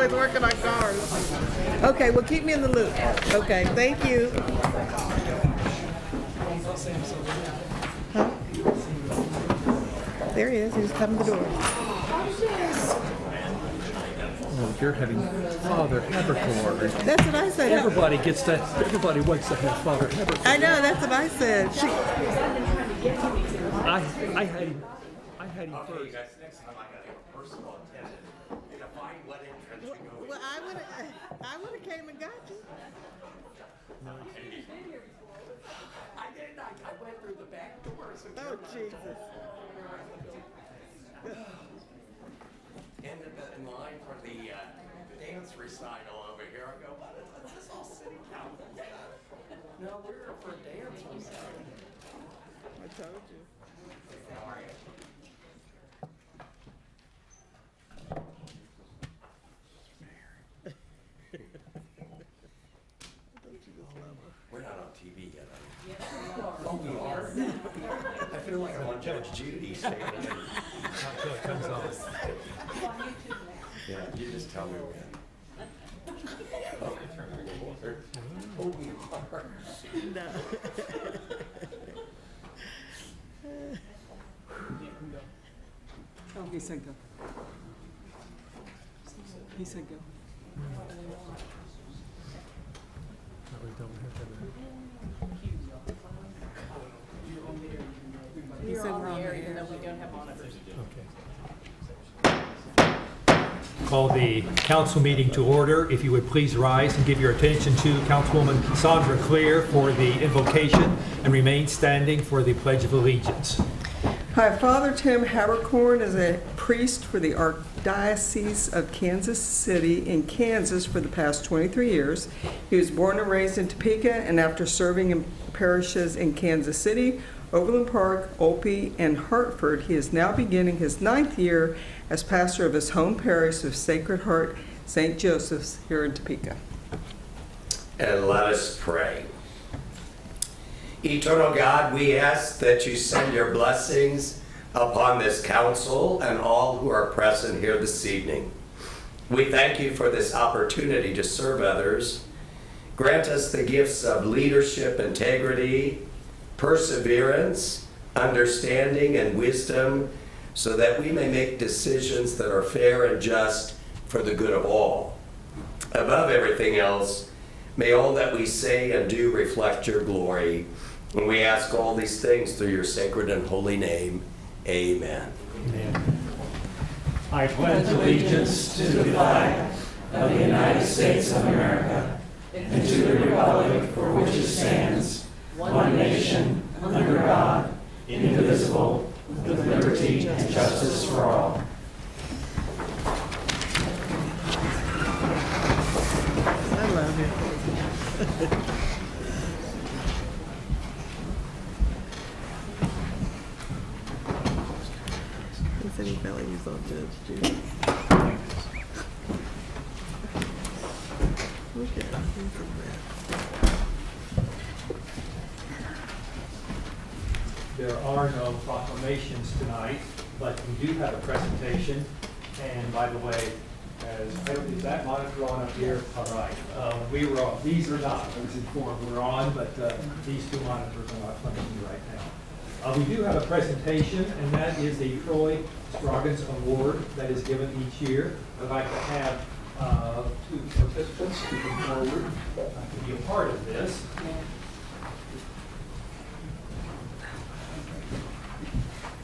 always working on cars. Okay, well, keep me in the loop. Okay, thank you. Huh? There he is. He's coming to the door. Oh, you're having Father Habercore. That's what I said. Everybody gets that. Everybody wants to have Father Habercore. I know. That's what I said. I had him. I had him Okay, first. you guys, next time I gotta have a personal attendant to find what entrance we go in. Well, I would have came and got you. I didn't. I went through the back doors. Oh, Jesus. In line for the dance recital over here. I go, what is this all city council? No, we're for dance recital. I told you. How are you? We're not on TV yet, are we? Oh, we are? I feel like I'm on Judge Judy standing there. Until it comes on. Yeah, you just tell me when. Oh, we are. No. Oh, he said go. He said go. No, we don't have that. He said we're on the air. Though we don't have monitors. Okay. Call the council meeting to order. If you would please rise and give your attention to Councilwoman Sandra Clear for the invocation and remain standing for the Pledge of Allegiance. Hi, Father Tim Habercorn is a priest for the Archdiocese of Kansas City in Kansas for the past 23 years. He was born and raised in Topeka, and after serving in parishes in Kansas City, Overland Park, Olpe, and Hartford, he is now beginning his 9th year as pastor of his home parish of Sacred Heart St. Joseph's here in Topeka. And let us pray. Eternal God, we ask that you send your blessings upon this council and all who are present here this evening. We thank you for this opportunity to serve others. Grant us the gifts of leadership, integrity, perseverance, understanding, and wisdom so that we may make decisions that are fair and just for the good of all. Above everything else, may all that we say and do reflect your glory. And we ask all these things through your sacred and holy name. Amen. Amen. I pledge allegiance to the flag of the United States of America and to the republic for which it stands, one nation, under God, indivisible, with liberty and justice for all. I love you. He said he felt like he was on Judge Judy. Look at him. He's a mess. There are no proclamations tonight, but we do have a presentation. And by the way, is that monitor on up here? All right. We were on. These are not. I was informed we're on, but these two monitors are not functioning right now. We do have a presentation, and that is the Troy Scroggins Award that is given each year. I'd like to have two participants to come forward to be a part of this.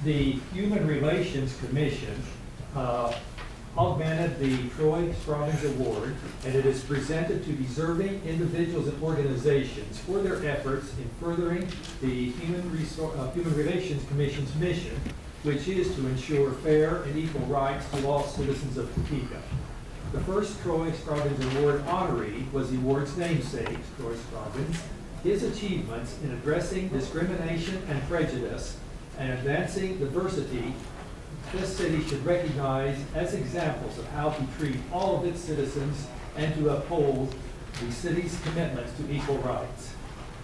The Human Relations Commission augmented the Troy Scroggins Award, and it is presented to deserving individuals and organizations for their efforts in furthering the Human Relations Commission's mission, which is to ensure fair and equal rights to all citizens of Topeka. The first Troy Scroggins Award honoree was the award's namesake, Troy Scroggins. His achievements in addressing discrimination and prejudice and advancing diversity, this city should recognize as examples of how to treat all of its citizens and to uphold the city's commitments to equal rights.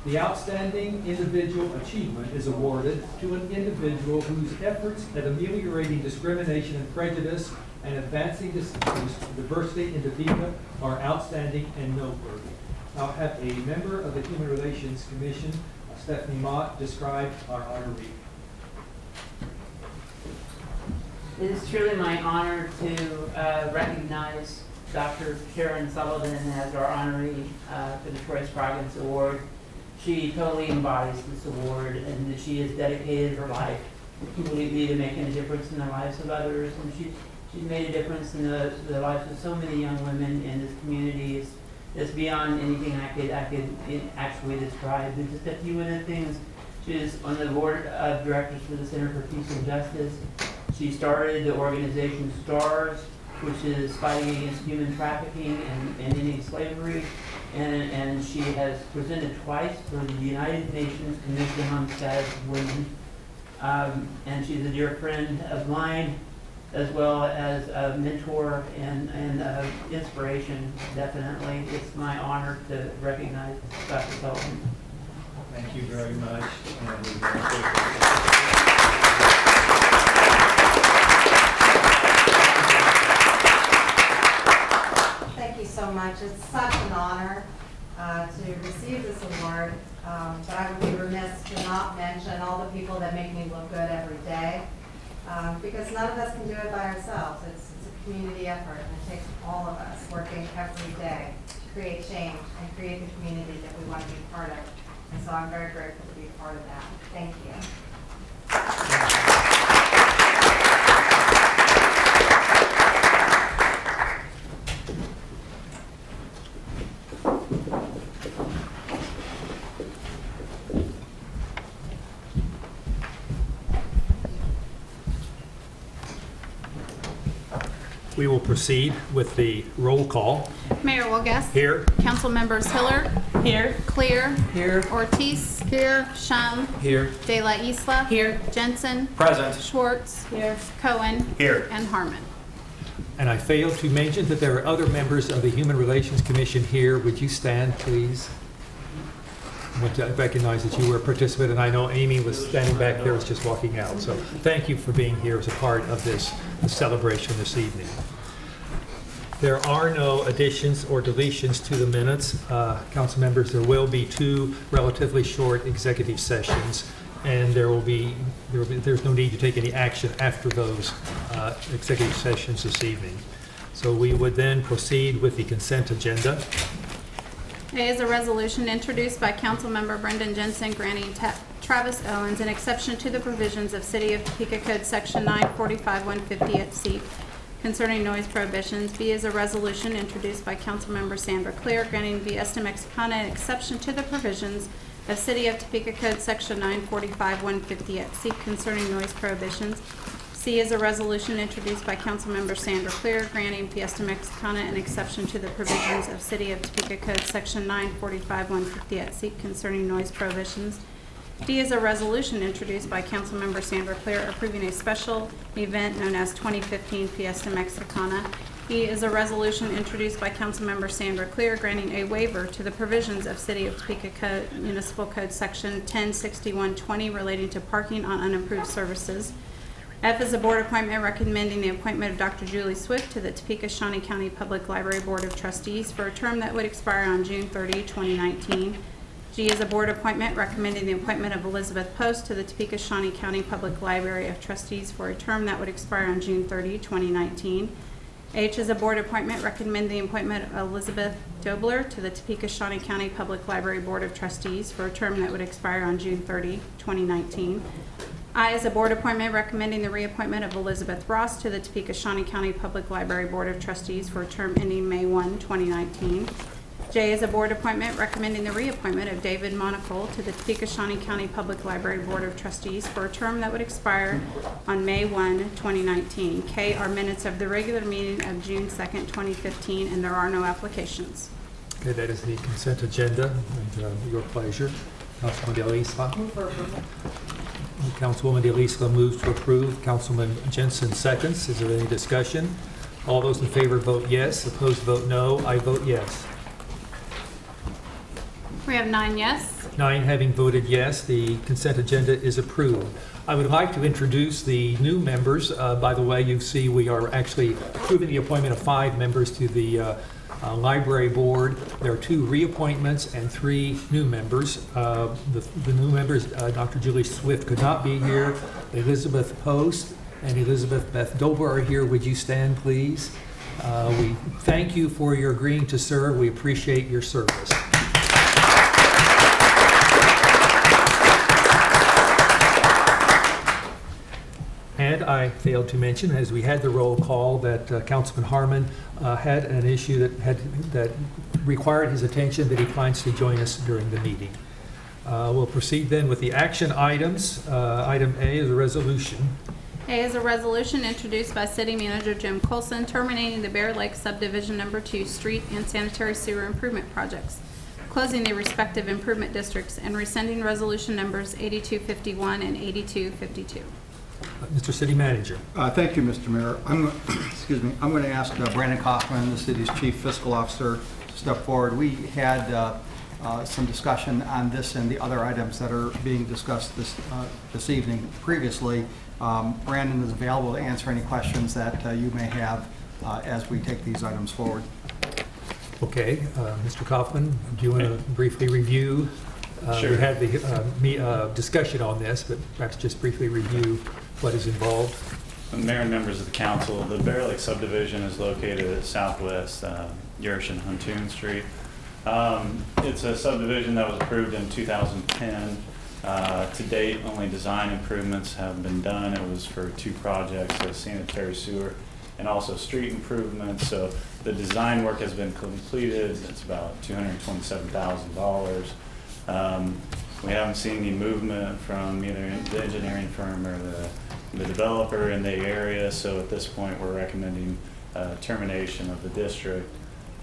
The outstanding individual achievement is awarded to an individual whose efforts at ameliorating discrimination and prejudice and advancing diversity in Topeka are outstanding and noteworthy. I'll have a member of the Human Relations Commission, Stephanie Mott, describe our honoree. It is truly my honor to recognize Dr. Sharon Sullivan as our honoree for the Troy Scroggins Award. She totally embodies this award, and that she has dedicated her life completely to making a difference in the lives of others. And she's made a difference in the lives of so many young women in this community. It's beyond anything I could actually describe. There's just a few of the things. She is on the board of directors for the Center for Peace and Justice. She started the organization STARS, which is fighting against human trafficking and ending slavery. And she has presented twice for the United Nations Commission on the Status of Women. And she's a dear friend of mine, as well as a mentor and inspiration, definitely. It's my honor to recognize Dr. Sullivan. Thank you very much. Thank you so much. It's such an honor to receive this award, but I would be remiss to not mention all the people that make me look good every day, because none of us can do it by ourselves. It's a community effort, and it takes all of us working every day to create change and create the community that we want to be part of. And so I'm very grateful to be part of that. Thank you. We will proceed with the roll call. Mayor Wilgess. Here. Council members Hiller. Here. Clear. Here. Ortiz. Here. Shum. Here. De La Isla. Here. Jensen. Present. Schwartz. Here. Cohen. Here. And Harmon. And I failed to mention that there are other members of the Human Relations Commission here. Would you stand, please? I want to recognize that you were a participant, and I know Amy was standing back there, was just walking out. So thank you for being here as a part of this celebration this evening. There are no additions or deletions to the minutes. Council members, there will be two relatively short executive sessions, and there's no need to take any action after those executive sessions this evening. So we would then proceed with the consent agenda. A is a resolution introduced by Councilmember Brendan Jensen granting Travis Owens an exception to the provisions of City of Topeka Code Section 945-150 at C concerning noise prohibitions. B is a resolution introduced by Councilmember Sandra Clear granting Viesta Mexicana an exception to the provisions of City of Topeka Code Section 945-150 at C concerning noise prohibitions. C is a resolution introduced by Councilmember Sandra Clear granting Fiesta Mexicana an exception to the provisions of City of Topeka Code Section 945-150 at C concerning noise prohibitions. D is a resolution introduced by Councilmember Sandra Clear approving a special event known as 2015 Fiesta Mexicana. E is a resolution introduced by Councilmember Sandra Clear granting a waiver to the provisions of City of Topeka Code Municipal Code Section 106120 relating to parking on unimproved surfaces. F is a board appointment recommending the appointment of Dr. Julie Swift to the Topeka Shawnee County Public Library Board of Trustees for a term that would expire on June 30, 2019. G is a board appointment recommending the appointment of Elizabeth Post to the Topeka Shawnee County Public Library of Trustees for a term that would expire on June 30, 2019. H is a board appointment recommending the appointment of Elizabeth Dobler to the Topeka Shawnee County Public Library Board of Trustees for a term that would expire on June 30, 2019. I is a board appointment recommending the reappointment of Elizabeth Ross to the Topeka Shawnee County Public Library Board of Trustees for a term ending May 1, 2019. J is a board appointment recommending the reappointment of David Monaco to the Topeka Shawnee County Public Library Board of Trustees for a term that would expire on May 1, 2019. K are minutes of the regular meeting of June 2nd, 2015, and there are no applications. Okay, that is the consent agenda, and your pleasure. Councilman De La Isla. Councilwoman De La Isla moves to approve. Councilman Jensen seconds. Is there any discussion? All those in favor vote yes. Opposed vote no. I vote yes. We have 9 yes. 9 having voted yes, the consent agenda is approved. I would like to introduce the new members. By the way, you see we are actually approving the appointment of 5 members to the Library Board. There are 2 reappointments and 3 new members. The new members, Dr. Julie Swift could not be here. Elizabeth Post and Elizabeth Beth Dober are here. Would you stand, please? We thank you for your agreeing to serve. We appreciate your service. And I failed to mention, as we had the roll call, that Councilman Harmon had an issue that required his attention, that he plans to join us during the meeting. We'll proceed then with the action items. Item A is a resolution. A is a resolution introduced by City Manager Jim Colson terminating the Bear Lake Subdivision Number 2 street and sanitary sewer improvement projects, closing the respective improvement districts, and rescinding resolution numbers 8251 and 8252. Mr. City Manager. Thank you, Mr. Mayor. Excuse me. I'm going to ask Brandon Kaufman, the city's chief fiscal officer, to step forward. We had some discussion on this and the other items that are being discussed this evening previously. Brandon is available to answer any questions that you may have as we take these items forward. Okay, Mr. Kaufman, do you want to briefly review? Sure. We had the discussion on this, but perhaps just briefly review what is involved. Mayor and members of the council, the Bear Lake subdivision is located at Southwest Yersh and Huntoon Street. It's a subdivision that was approved in 2010. To date, only design improvements have been done. It was for 2 projects, a sanitary sewer and also street improvements. So the design work has been completed. It's about $227,000. We haven't seen any movement from either the engineering firm or the developer in the area. So at this point, we're recommending termination of the district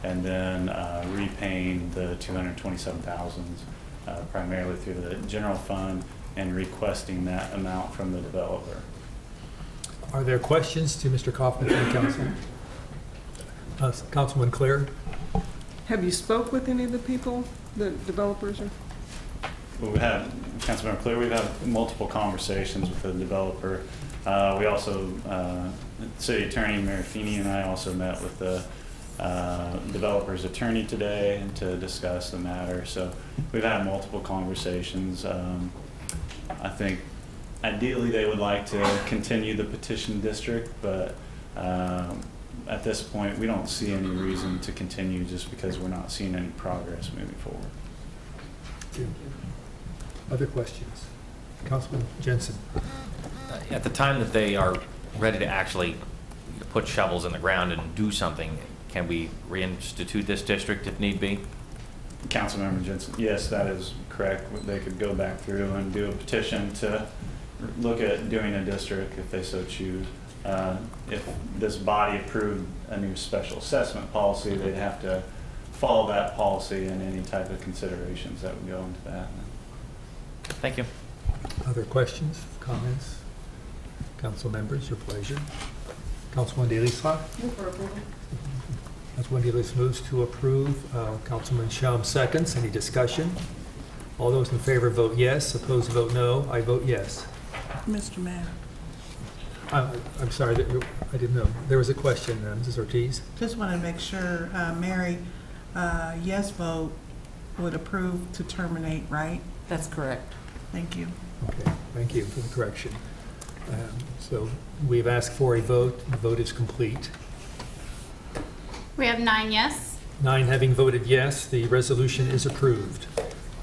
and then repaying the $227,000 primarily through the general fund and requesting that amount from the developer. Are there questions to Mr. Kaufman from council? Councilman Clare? Have you spoke with any of the people, the developers? Or? Well, Councilmember Clear, we've had multiple conversations with the developer. We also, City Attorney Mary Feeney and I also met with the developer's attorney today to discuss the matter. So we've had multiple conversations. I think ideally they would like to continue the petition district, but at this point we don't see any reason to continue just because we're not seeing any progress moving forward. Thank you. Other questions? Councilman Jensen. At the time that they are ready to actually put shovels in the ground and do something, can we reinstitute this district if need be? Councilmember Jensen, yes, that is correct. They could go back through and do a petition to look at doing a district if they so choose. If this body approved a new special assessment policy, they'd have to follow that policy and any type of considerations that would go into that. Thank you. Other questions, comments? Council members, your pleasure. Councilman DeLisla? Councilman DeLisla moves to approve. Councilman Shum seconds. Any discussion? All those in favor vote yes. Opposed vote no. I vote yes. Mr. Mayor, I'm sorry, I didn't know. There was a question, Mrs. Ortiz. just want to make sure, Mary, yes vote would approve to terminate, right? That's correct. Thank you. Okay, thank you for the correction. So we've asked for a vote. The vote is complete. We have 9 yes. 9 having voted yes, the resolution is approved.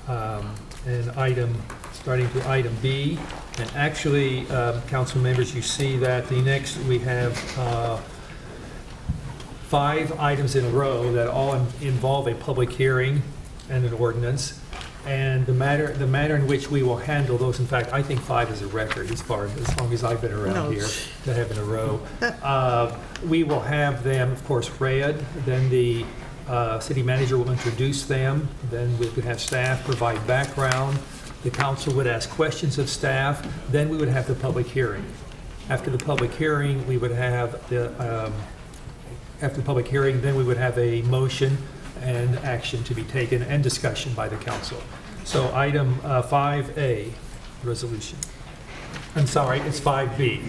And starting to item B, and actually, council members, you see that the next we have 5 items in a row that all involve a public hearing and an ordinance. And the manner in which we will handle those, in fact, I think 5 is a record as long as I've been around here to have in a row. We will have them, of course, read. Then the city manager will introduce them. Then we could have staff provide background. The council would ask questions of staff. Then we would have the public hearing. After the public hearing, we would have then we would have a motion and action to be taken and discussion by the council. So item 5A, resolution. I'm sorry, it's 5B.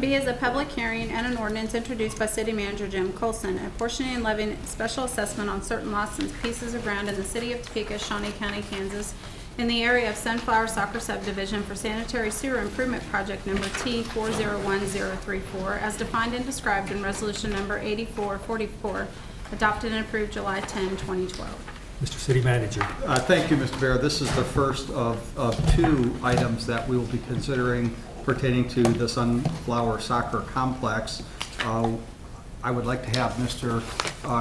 B is a public hearing and an ordinance introduced by City Manager Jim Colson, apportioning and levying special assessment on certain lots and pieces of ground in the city of Topeka, Shawnee County, Kansas, in the area of Sunflower Soccer Subdivision for sanitary sewer improvement project number T401034, as defined and described in resolution number 8444, adopted and approved July 10, 2012. Mr. City Manager. Thank you, Mr. Bear. This is the first of two items that we will be considering pertaining to the Sunflower Soccer Complex. I would like to have Mr.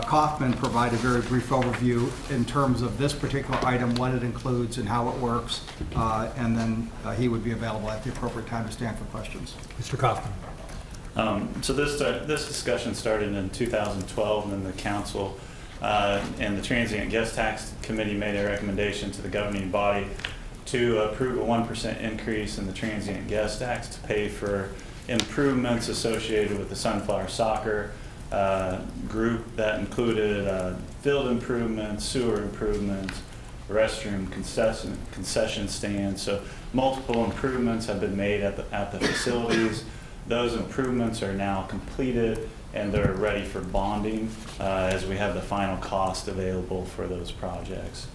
Kaufman provide a very brief overview in terms of this particular item, what it includes and how it works, and then he would be available at the appropriate time to stand for questions. Mr. Kaufman. So this discussion started in 2012, and then the council and the Transient Guest Tax Committee made a recommendation to the governing body to approve a 1% increase in the transient guest tax to pay for improvements associated with the Sunflower Soccer group that included field improvements, sewer improvements, restroom concession stands. So multiple improvements have been made at the facilities. Those improvements are now completed and they're ready for bonding as we have the final cost available for those projects.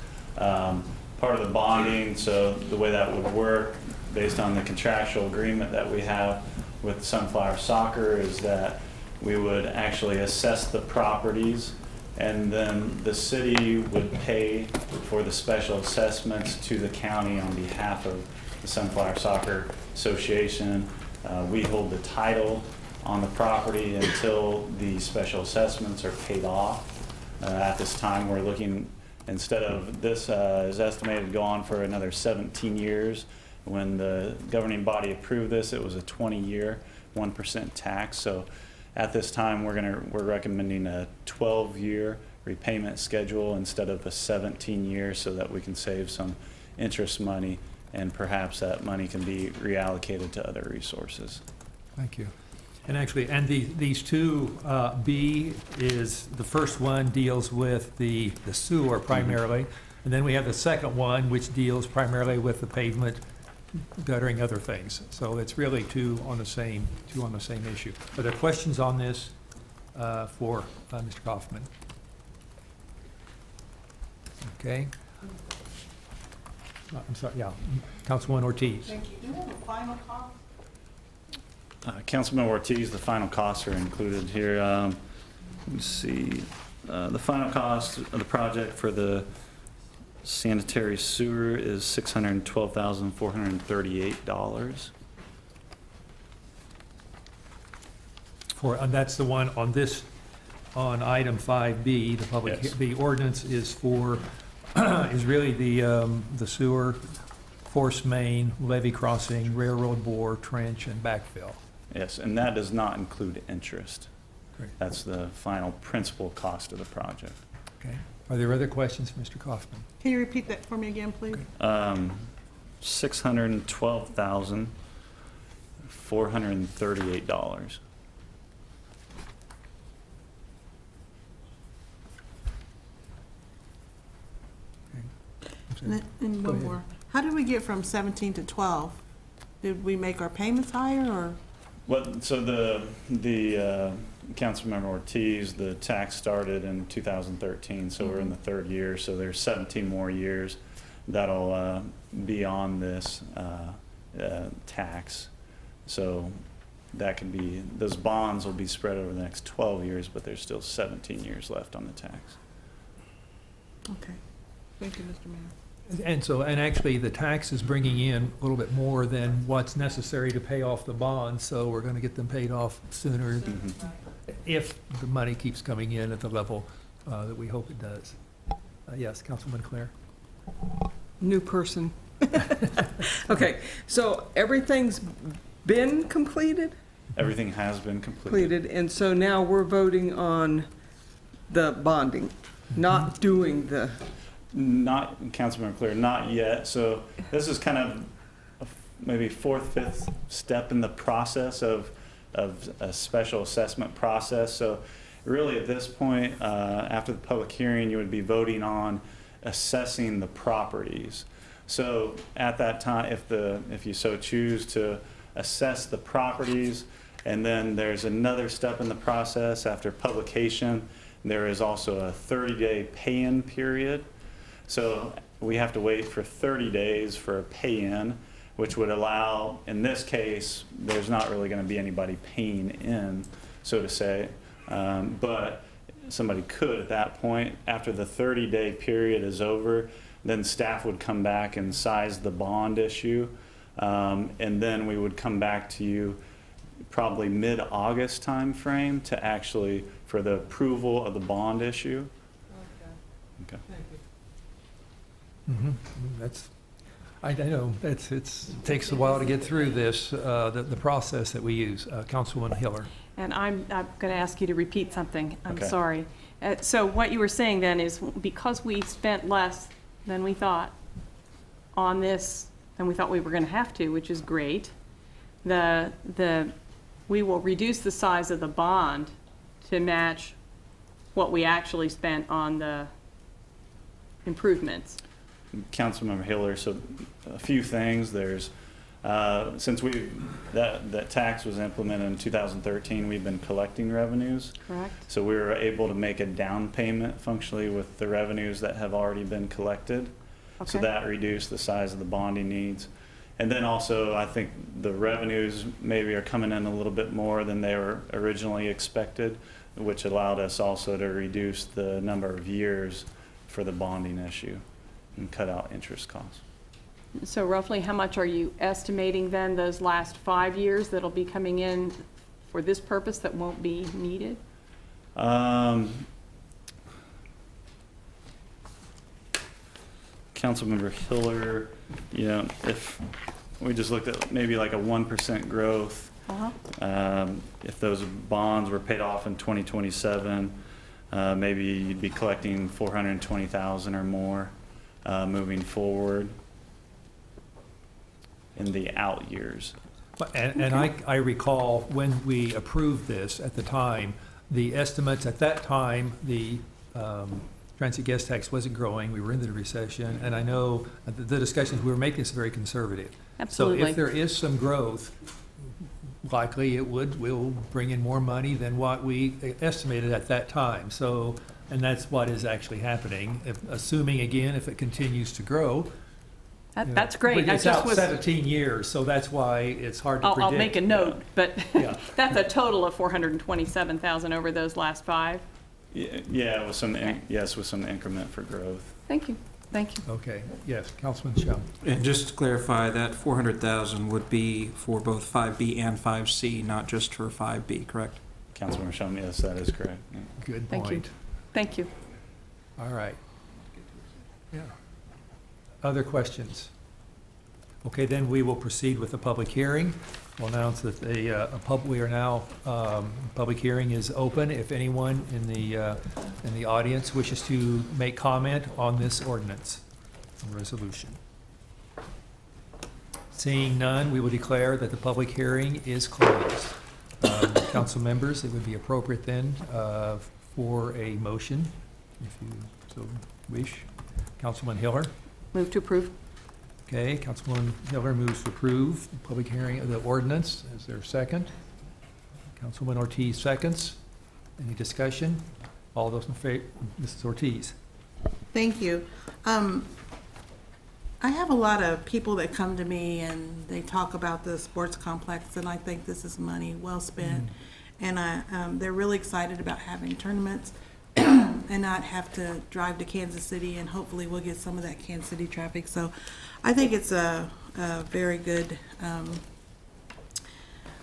Part of the bonding, so the way that would work based on the contractual agreement that we have with Sunflower Soccer is that we would actually assess the properties and then the city would pay for the special assessments to the county on behalf of the Sunflower Soccer Association. We hold the title on the property until the special assessments are paid off. At this time, we're looking, instead of this is estimated to go on for another 17 years. When the governing body approved this, it was a 20-year, 1% tax. So at this time, we're recommending a 12-year repayment schedule instead of a 17-year, so that we can save some interest money and perhaps that money can be reallocated to other resources. Thank you. And actually, these two, B is, the first one deals with the sewer primarily, and then we have the second one, which deals primarily with the pavement, guttering, other things. So it's really two on the same issue. Are there questions on this for Mr. Kaufman? Okay. I'm sorry, yeah, Councilwoman Ortiz. Thank you. Do you have a final call? Councilman Ortiz, the final costs are included here. Let's see, the final cost of the project for the sanitary sewer is $612,438. And that's the one on this, on item 5B, the public, Yes. the ordinance is for, is really the sewer, force main, levee crossing, railroad bore, trench, and backfill. Yes, and that does not include interest. Great. That's the final principal cost of the project. Okay. Are there other questions, Mr. Kaufman? Can you repeat that for me again, please? $612,438. And Go one ahead. more. How did we get from 17 to 12? Did we make our payments higher, or? Well, so the Councilmember Ortiz, the tax started in 2013, so we're in the third year, so there's 17 more years that'll be on this tax. So that could be, those bonds will be spread over the next 12 years, but there's still 17 years left on the tax. Okay. Thank you, Mr. Mayor. And so, and actually, the tax is bringing in a little bit more than what's necessary to pay off the bonds, so we're going to get them paid off sooner if the money keeps coming in at the level that we hope it does. Yes, Councilman Claire? New person. Okay, so everything's been completed? Everything has been completed. And so now we're voting on the bonding, not doing the, Not, Councilmember Clear, not yet. So this is kind of maybe fourth, fifth step in the process of a special assessment process. So really at this point, after the public hearing, you would be voting on assessing the properties. So at that time, if you so choose to assess the properties, and then there's another step in the process after publication. There is also a 30-day pay-in period. So we have to wait for 30 days for a pay-in, which would allow, in this case, there's not really going to be anybody paying in, so to say, but somebody could at that point. After the 30-day period is over, then staff would come back and size the bond issue, and then we would come back to you probably mid-August timeframe to actually, for the approval of the bond issue. Okay. That's, I know, it takes a while to get through this, the process that we use. Councilwoman Hiller. And I'm going to ask you to repeat something. I'm Okay. sorry. So what you were saying then is because we spent less than we thought on this, than we thought we were going to have to, which is great, we will reduce the size of the bond to match what we actually spent on the improvements. Councilmember Hiller, so a few things. There's, since that tax was implemented in 2013, we've been collecting revenues. Correct? So we were able to make a down payment functionally with the revenues that have already been collected. So Okay. that reduced the size of the bonding needs. And then also, I think the revenues maybe are coming in a little bit more than they were originally expected, which allowed us also to reduce the number of years for the bonding issue and cut out interest costs. So roughly how much are you estimating then those last 5 years that'll be coming in for this purpose that won't be needed? Councilmember Hiller, you know, if we just looked at maybe like a 1% growth, if those bonds were paid off in 2027, maybe you'd be collecting $420,000 or more moving forward in the out years. And I recall when we approved this at the time, the estimates at that time, the transit gas tax wasn't growing, we were into the recession, and I know the discussions, we were making this very conservative. Absolutely. So if there is some growth, likely will bring in more money than what we estimated at that time. So, and that's what is actually happening, assuming again, if it continues to grow. That's great. It's out 17 years, so that's why it's hard to predict. I'll make a note, but Yeah. that's a total of 427,000 over those last 5. Yeah, with some, yes, with some increment for growth. Thank you. Thank you. Okay, yes, Councilman Shum. And just to clarify, that 400,000 would be for both 5B and 5C, not just for 5B, correct? Councilmember Shum, yes, that is correct. Yeah. Good Thank you. point. Thank you. All right. Yeah. Other questions? Okay, then we will proceed with the public hearing. We'll announce that we are now, public hearing is open. If anyone in the audience wishes to make comment on this ordinance and resolution. Seeing none, we will declare that the public hearing is closed. Council members, it would be appropriate then for a motion, if you so wish. Councilman Hiller? Move to approve. Okay, Councilwoman Hiller moves to approve the public hearing of the ordinance. Is there a second? Councilwoman Ortiz seconds. Any discussion? All those in favor, Mrs. Ortiz? Thank you. I have a lot of people that come to me and they talk about the sports complex, and I think this is money well spent. And they're really excited about having tournaments and not have to drive to Kansas City, and hopefully we'll get some of that Kansas City traffic. So I think it's a very good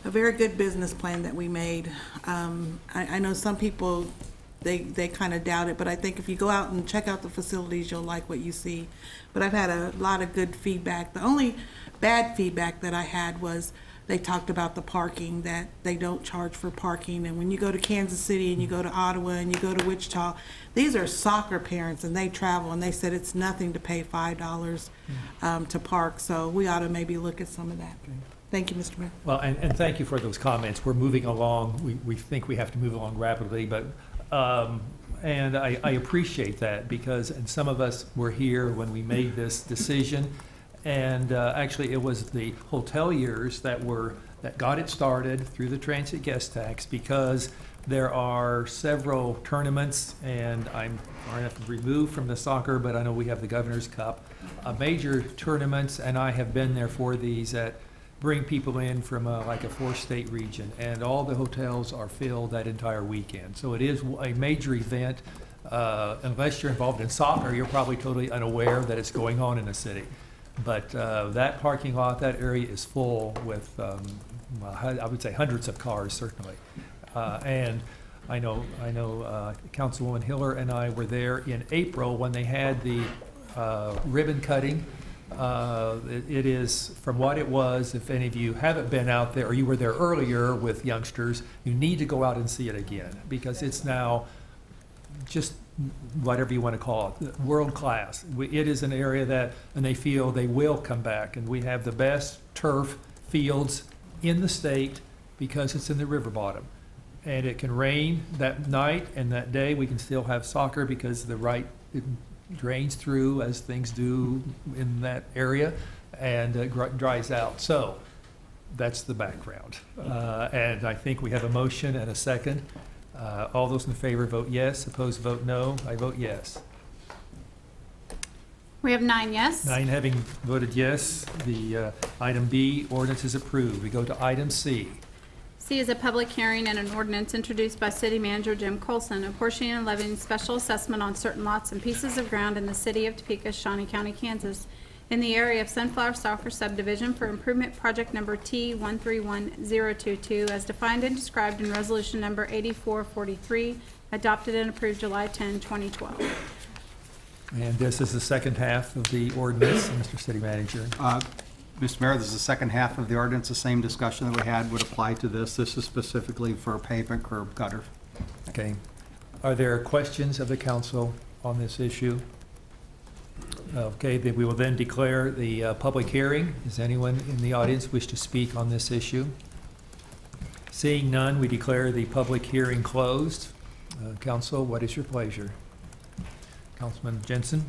business plan that we made. I know some people, they kind of doubt it, but I think if you go out and check out the facilities, you'll like what you see. But I've had a lot of good feedback. The only bad feedback that I had was they talked about the parking, that they don't charge for parking. And when you go to Kansas City and you go to Ottawa and you go to Wichita, these are soccer parents and they travel, and they said it's nothing to pay $5 to park. So we ought to maybe look at some of that. Thank you, Mr. Mayor. Well, and thank you for those comments. We're moving along. We think we have to move along rapidly, but, and I appreciate that, because, and some of us were here when we made this decision, And actually, it was the hoteliers that got it started through the transit guest tax, because there are several tournaments, and I'm far enough removed from the soccer, but I know we have the Governor's Cup, major tournaments, and I have been there for these that bring people in from like a 4-state region, and all the hotels are filled that entire weekend. So it is a major event. Unless you're involved in soccer, you're probably totally unaware that it's going on in the city. But that parking lot, that area is full with, well, I would say hundreds of cars, certainly. And I know Councilwoman Hiller and I were there in April when they had the ribbon cutting. It is, from what it was, if any of you haven't been out there, or you were there earlier with youngsters, you need to go out and see it again, because it's now just whatever you want to call it, world class. It is an area that, and they feel they will come back, and we have the best turf fields in the state because it's in the river bottom. And it can rain that night, and that day we can still have soccer because it drains through, as things do in that area, and dries out. So that's the background. And I think we have a motion and a second. All those in favor vote yes, opposed vote no. I vote yes. We have 9 yes. 9 having voted yes, the item B, ordinance is approved. We go to item C. C is a public hearing and an ordinance introduced by City Manager Jim Colson, apportioning and levying special assessment on certain lots and pieces of ground in the city of Topeka, Shawnee County, Kansas, in the area of Sunflower Stalker subdivision for improvement project number T131022, as defined and described in resolution number 8443, adopted and approved July 10, 2012. And this is the second half of the ordinance, Mr. City Manager. Mr. Mayor, this is the second half of the ordinance. The same discussion that we had would apply to this. This is specifically for pavement, curb, gutter. Okay. Are there questions of the council on this issue? Okay, then we will then declare the public hearing. Does anyone in the audience wish to speak on this issue? Seeing none, we declare the public hearing closed. Council, what is your pleasure? Councilman Jensen?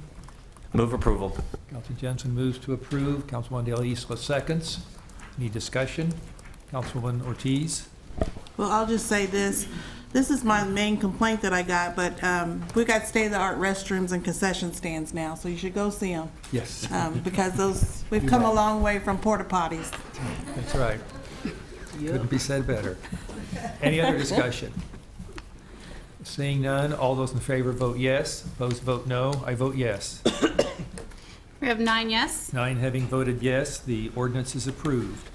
Move approval. Councilman Jensen moves to approve. Councilman De La Isla seconds. Any discussion? Councilman Ortiz? Well, I'll just say this. This is my main complaint that I got, but we got state-of-the-art restrooms and concession stands now, so you should go see them. Yes. Because we've come a long way from porta potties. That's right. Couldn't be said better. Any other discussion? Seeing none, all those in favor vote yes. Opposed vote no. I vote yes. We have 9 yes. 9 having voted yes, the ordinance is approved.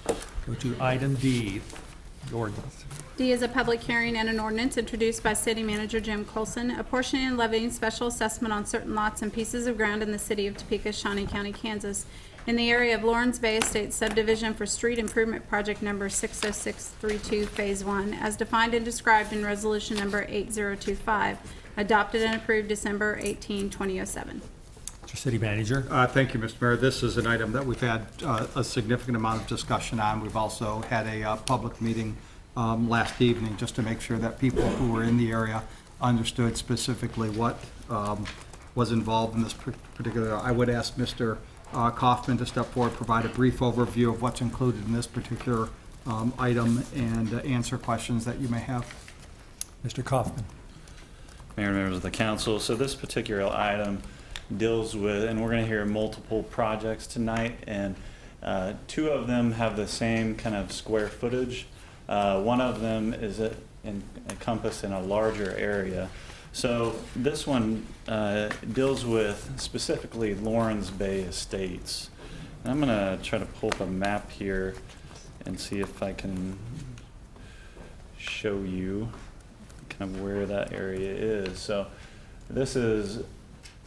Go to item D, the ordinance. D is a public hearing and an ordinance introduced by City Manager Jim Colson, apportioning and levying special assessment on certain lots and pieces of ground in the city of Topeka, Shawnee County, Kansas, in the area of Lawrence Bay Estates subdivision for street improvement project number 60632, Phase 1, as defined and described in resolution number 8025, adopted and approved December 18, 2007. Mr. City Manager. Thank you, Mr. Mayor. This is an item that we've had a significant amount of discussion on. We've also had a public meeting last evening just to make sure that people who were in the area understood specifically what was involved in this particular. I would ask Mr. Kaufman to step forward, provide a brief overview of what's included in this particular item, and answer questions that you may have. Mr. Kaufman. Mayor and members of the council, so this particular item deals with, and we're going to hear multiple projects tonight, and 2 of them have the same kind of square footage. One of them is encompassed in a larger area. So this one deals with specifically Lawrence Bay Estates. And I'm going to try to pull up a map here and see if I can show you kind of where that area is. So this is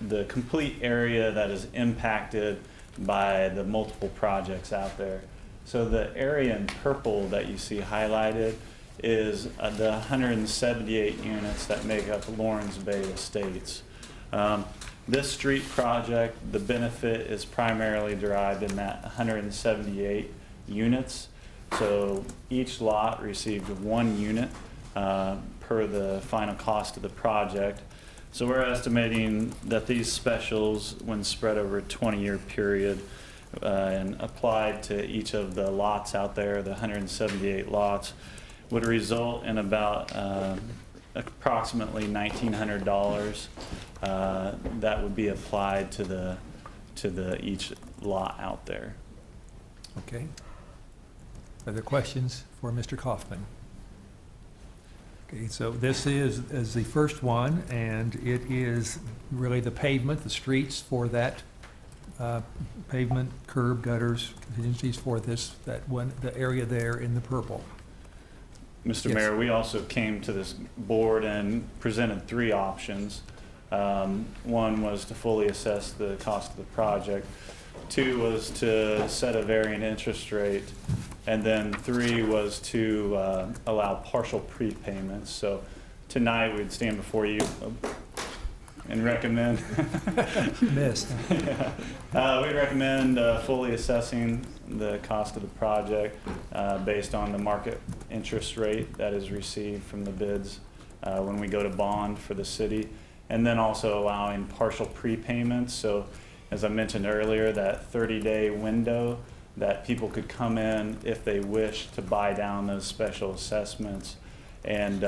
the complete area that is impacted by the multiple projects out there. So the area in purple that you see highlighted is the 178 units that make up Lawrence Bay Estates. This street project, the benefit is primarily derived in that 178 units. So each lot received 1 unit per the final cost of the project. So we're estimating that these specials, when spread over a 20-year period, and applied to each of the lots out there, the 178 lots, would result in about approximately $1,900 that would be applied to the each lot out there. Okay. Other questions for Mr. Kaufman? Okay, so this is the first one, and it is really the pavement, the streets for that pavement, curb, gutters, contingencies for this, that one, the area there in the purple. Mr. Yes. Mayor, we also came to this board and presented 3 options. One was to fully assess the cost of the project. 2 was to set a varying interest rate. And then 3 was to allow partial prepayments. So tonight we'd stand before you and recommend. Missed. We'd recommend fully assessing the cost of the project based on the market interest rate that is received from the bids when we go to bond for the city, and then also allowing partial prepayments. So as I mentioned earlier, that 30-day window that people could come in if they wish to buy down those special assessments, and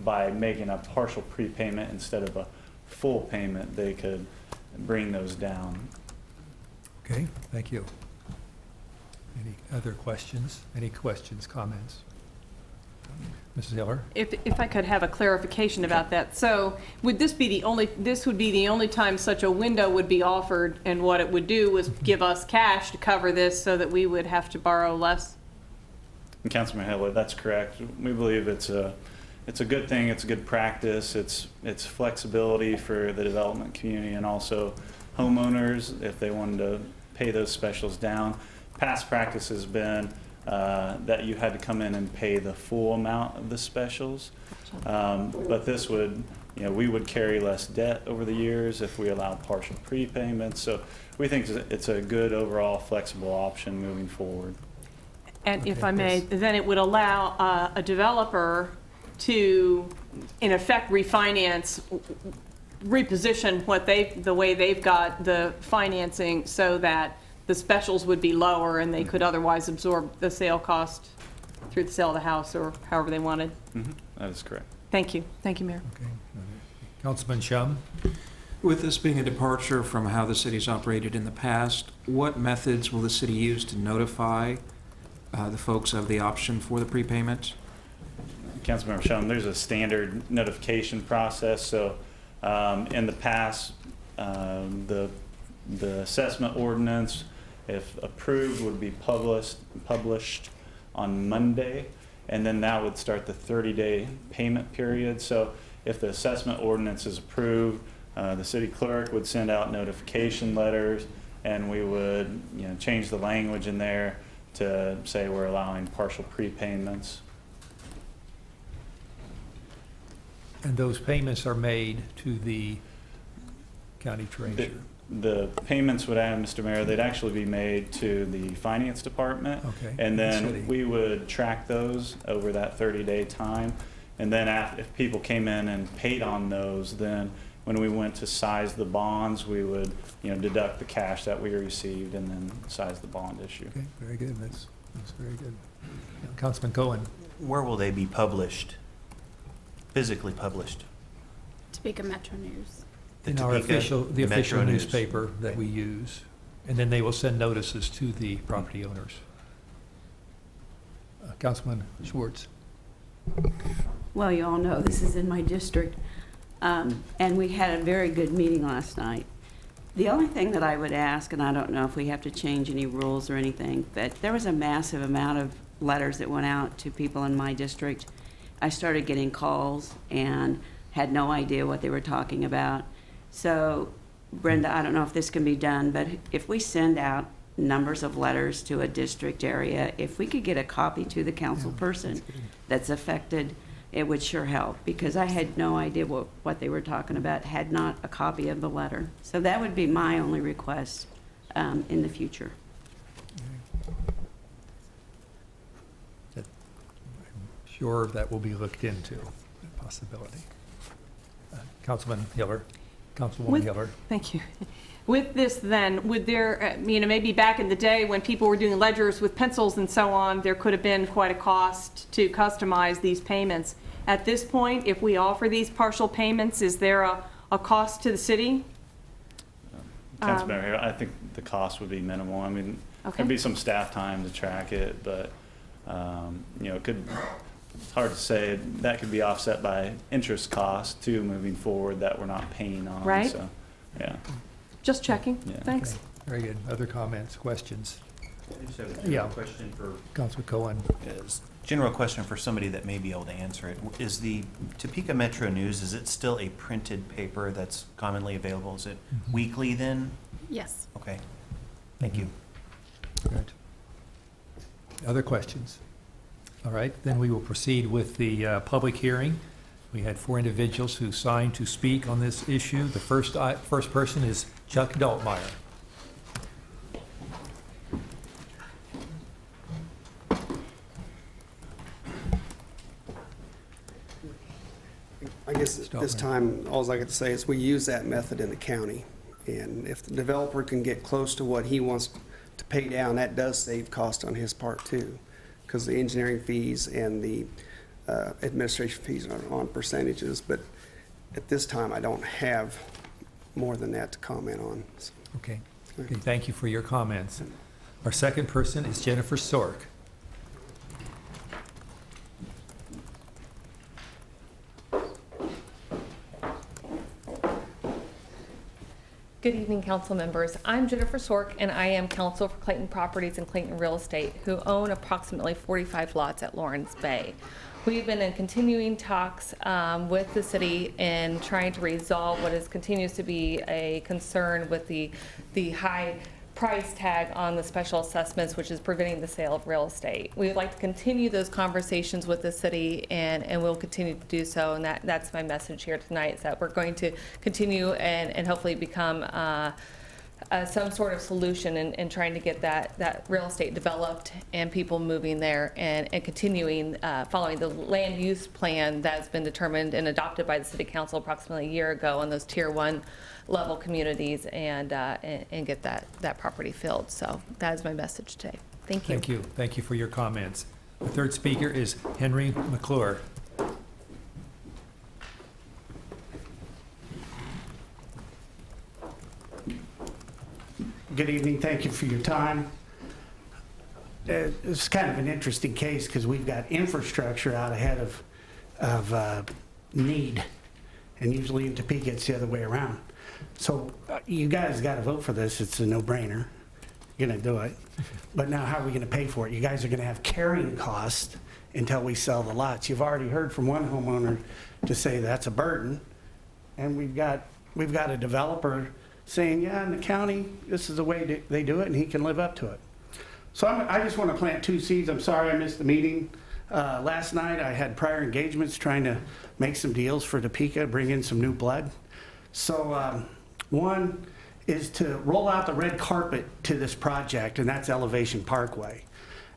by making a partial prepayment instead of a full payment, they could bring those down. Okay, thank you. Any other questions? Any questions, comments? Mrs. Hiller? If I could have a clarification about that. So would this be this would be the only time such a window would be offered, and what it would do was give us cash to cover this so that we would have to borrow less? And Councilman Heller, that's correct. We believe it's a good thing, it's a good practice, it's flexibility for the development community and also homeowners if they wanted to pay those specials down. Past practice has been that you had to come in and pay the full amount of the specials. But this would, we would carry less debt over the years if we allow partial prepayments. So we think it's a good overall flexible option moving forward. And if Okay, I may, yes. then it would allow a developer to, in effect, refinance, reposition the way they've got the financing so that the specials would be lower and they could otherwise absorb the sale cost through the sale of the house or however they wanted. That is correct. Thank you. Thank you, Mayor. Okay. Councilman Shum? With this being a departure from how the city's operated in the past, what methods will the city use to notify the folks of the option for the prepayment? Councilmember Shum, there's a standard notification process. So in the past, the assessment ordinance, if approved, would be published on Monday, and then that would start the 30-day payment period. So if the assessment ordinance is approved, the city clerk would send out notification letters, and we would change the language in there to say we're allowing partial prepayments. And those payments are made to the county treasurer? The payments would, Mr. Mayor, they'd actually be made to the finance department. Okay. And The city. then we would track those over that 30-day time. And then if people came in and paid on those, then when we went to size the bonds, we would, deduct the cash that we received and then size the bond issue. Okay, very good. That's very good. Councilman Cohen? Where will they be published, physically published? Topeka Metro News. In our official, the Metro official News. newspaper that we use, and then they will send notices to the property owners. Councilman Schwartz? Well, you all know this is in my district, and we had a very good meeting last night. The only thing that I would ask, and I don't know if we have to change any rules or anything, but there was a massive amount of letters that went out to people in my district. I started getting calls and had no idea what they were talking about. So, Brenda, I don't know if this can be done, but if we send out numbers of letters to a district area, if we could get a copy to the council person that's affected, it would sure help, because I had no idea what they were talking about, had not a copy of the letter. So that would be my only request in the future. I'm sure that will be looked into, that possibility. Councilman Hiller? Councilwoman With- Hiller. Thank you. With this then, would there, maybe back in the day when people were doing ledgers with pencils and so on, there could have been quite a cost to customize these payments. At this point, if we offer these partial payments, is there a cost to the city? Councilmember here, I think the cost would be minimal. I mean, Okay. there'd be some staff time to track it, but, it's hard to say. That could be offset by interest costs too, moving forward, that we're not paying on. Right. So, yeah. Just checking. Yeah. Thanks. Okay, very good. Other comments, questions? I just have a Yeah. general question for, Councilman Cohen. general question for somebody that may be able to answer it. Is the Topeka Metro News, is it still a printed paper that's commonly available? Is it weekly then? Yes. Okay, thank you. Good. Other questions? All right, then we will proceed with the public hearing. We had 4 individuals who signed to speak on this issue. The first person is Chuck Daltmeyer. I guess at this time, all I got to say is we use that method in the county. And if the developer can get close to what he wants to pay down, that does save cost on his part too. Because the engineering fees and the administration fees are on percentages. But at this time, I don't have more than that to comment on. So, Okay. Okay, thank you for your comments. Our second person is Jennifer Sork. Good evening, council members. I'm Jennifer Sork, and I am counsel for Clayton Properties and Clayton Real Estate, who own approximately 45 lots at Lawrence Bay. We've been in continuing talks with the city in trying to resolve what continues to be a concern with the high price tag on the special assessments, which is preventing the sale of real estate. We would like to continue those conversations with the city, and we'll continue to do so. And that's my message here tonight, is that we're going to continue and hopefully become some sort of solution in trying to get that real estate developed and people moving there, and continuing following the land use plan that has been determined and adopted by the city council approximately a year ago on those tier 1 level communities, and get that property filled. So that is my message today. Thank you. Thank you. Thank you for your comments. The third speaker is Henry McClure. Good evening. Thank you for your time. It's kind of an interesting case because we've got infrastructure out ahead of need, and usually in Topeka it's the other way around. So you guys got to vote for this. It's a no-brainer. You're going to do it. But now how are we going to pay for it? You guys are going to have carrying costs until we sell the lots. You've already heard from one homeowner to say that's a burden, and we've got a developer saying, yeah, in the county, this is the way they do it, and he can live up to it. So I just want to plant 2 seeds. I'm sorry I missed the meeting. Last night I had prior engagements trying to make some deals for Topeka, bring in some new blood. So one is to roll out the red carpet to this project, and that's Elevation Parkway.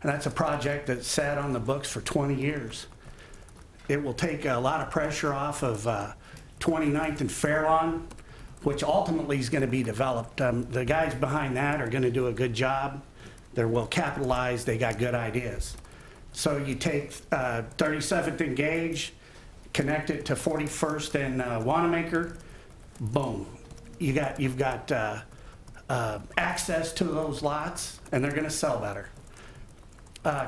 And that's a project that sat on the books for 20 years. It will take a lot of pressure off of 29th and Fairlawn, which ultimately is going to be developed. The guys behind that are going to do a good job. They're well capitalized. They got good ideas. So you take 37th and Gage, connect it to 41st and Wanamaker, boom. You've got access to those lots, and they're going to sell better.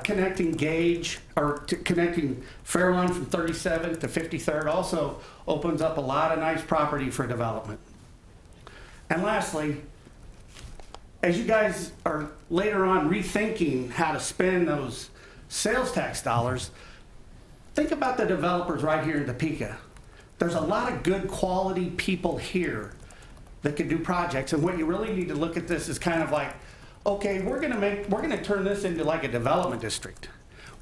Connecting Gage, or connecting Fairlawn from 37th to 53rd also opens up a lot of nice property for development. And lastly, as you guys are later on rethinking how to spend those sales tax dollars, think about the developers right here in Topeka. There's a lot of good quality people here that can do projects, and what you really need to look at this is kind of like, okay, we're gonna turn this into like a development district.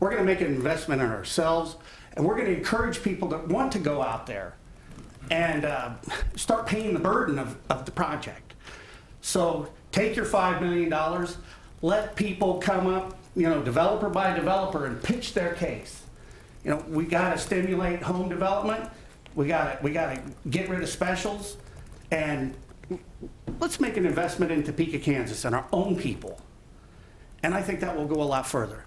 We're gonna make an investment in ourselves, and we're gonna encourage people that want to go out there and start paying the burden of the project. So take your $5 million, let people come up, developer by developer, and pitch their case. We gotta stimulate home development. We gotta get rid of specials, And let's make an investment in Topeka, Kansas, and our own people. And I think that will go a lot further.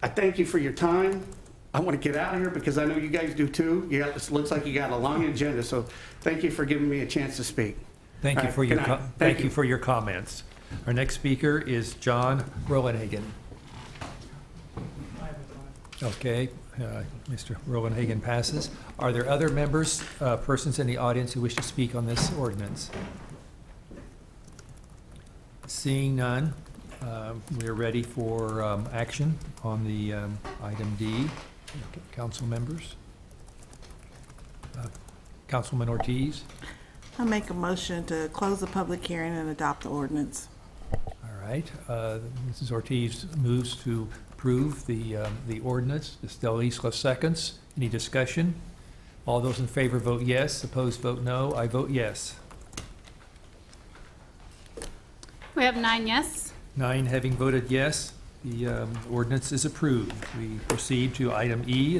I thank you for your time. I want to get out of here because I know you guys do too. It looks like you got a long agenda, so thank you for giving me a chance to speak. Thank you All for right, your, good night. thank you for your comments. Our next speaker is John Rowenhagen. Okay, Mr. Rowenhagen passes. Are there other members, persons in the audience who wish to speak on this ordinance? Seeing none, we are ready for action on the item D. Council members? Councilman Ortiz? I'll make a motion to close the public hearing and adopt the ordinance. All right, Mrs. Ortiz moves to approve the ordinance. Estelle Isla seconds. Any discussion? All those in favor vote yes, opposed vote no. I vote yes. We have 9 yes. 9 having voted yes, the ordinance is approved. We proceed to item E,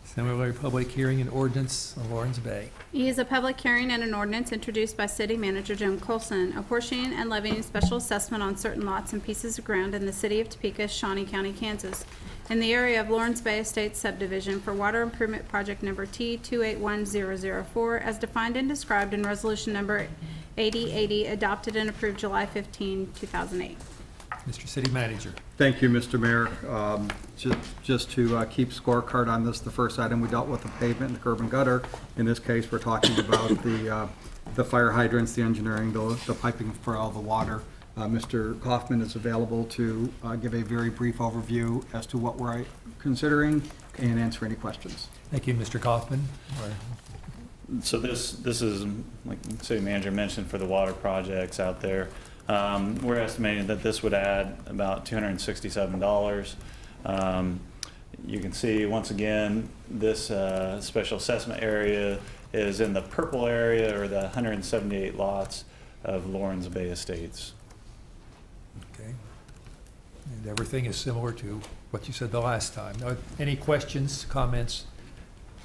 similar public hearing and ordinance on Lawrence Bay. E is a public hearing and an ordinance introduced by City Manager Jim Colson, apportioning and levying special assessment on certain lots and pieces of ground in the city of Topeka, Shawnee County, Kansas, in the area of Lawrence Bay Estates subdivision for water improvement project number T281004, as defined and described in resolution number 8080, adopted and approved July 15, 2008. Mr. City Manager. Thank you, Mr. Mayor. Just to keep scorecard on this, the first item, we dealt with the pavement and the curb and gutter. In this case, we're talking about the fire hydrants, the engineering, the piping for all the water. Mr. Kaufman is available to give a very brief overview as to what we're considering and answer any questions. Thank you, Mr. Kaufman. So this is, like the city manager mentioned, for the water projects out there. We're estimating that this would add about $267. You can see, once again, this special assessment area is in the purple area, or the 178 lots of Lawrence Bay Estates. Okay. And everything is similar to what you said the last time. Any questions, comments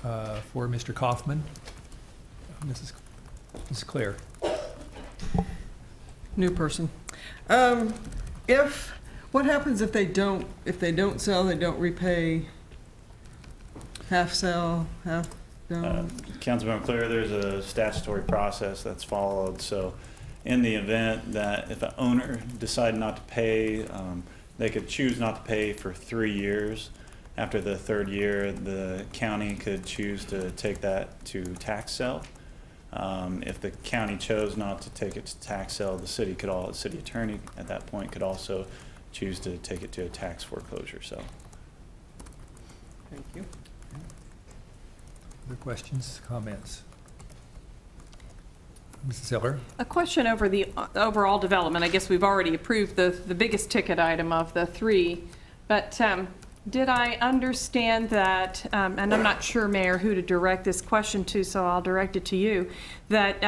for Mr. Kaufman? Mrs. Claire. New person. What happens if they don't sell, they don't repay? Half sell, half don't? Councilmember Clear, there's a statutory process that's followed. So in the event that if an owner decided not to pay, they could choose not to pay for 3 years. After the 3rd year, the county could choose to take that to tax sale. If the county chose not to take it to tax sale, the city attorney at that point could also choose to take it to a tax foreclosure sale. Thank you. Other questions, comments? Mrs. Hiller? A question over the overall development. I guess we've already approved the biggest ticket item of the 3, but did I understand that, and I'm not sure, Mayor, who to direct this question to, so I'll direct it to you, that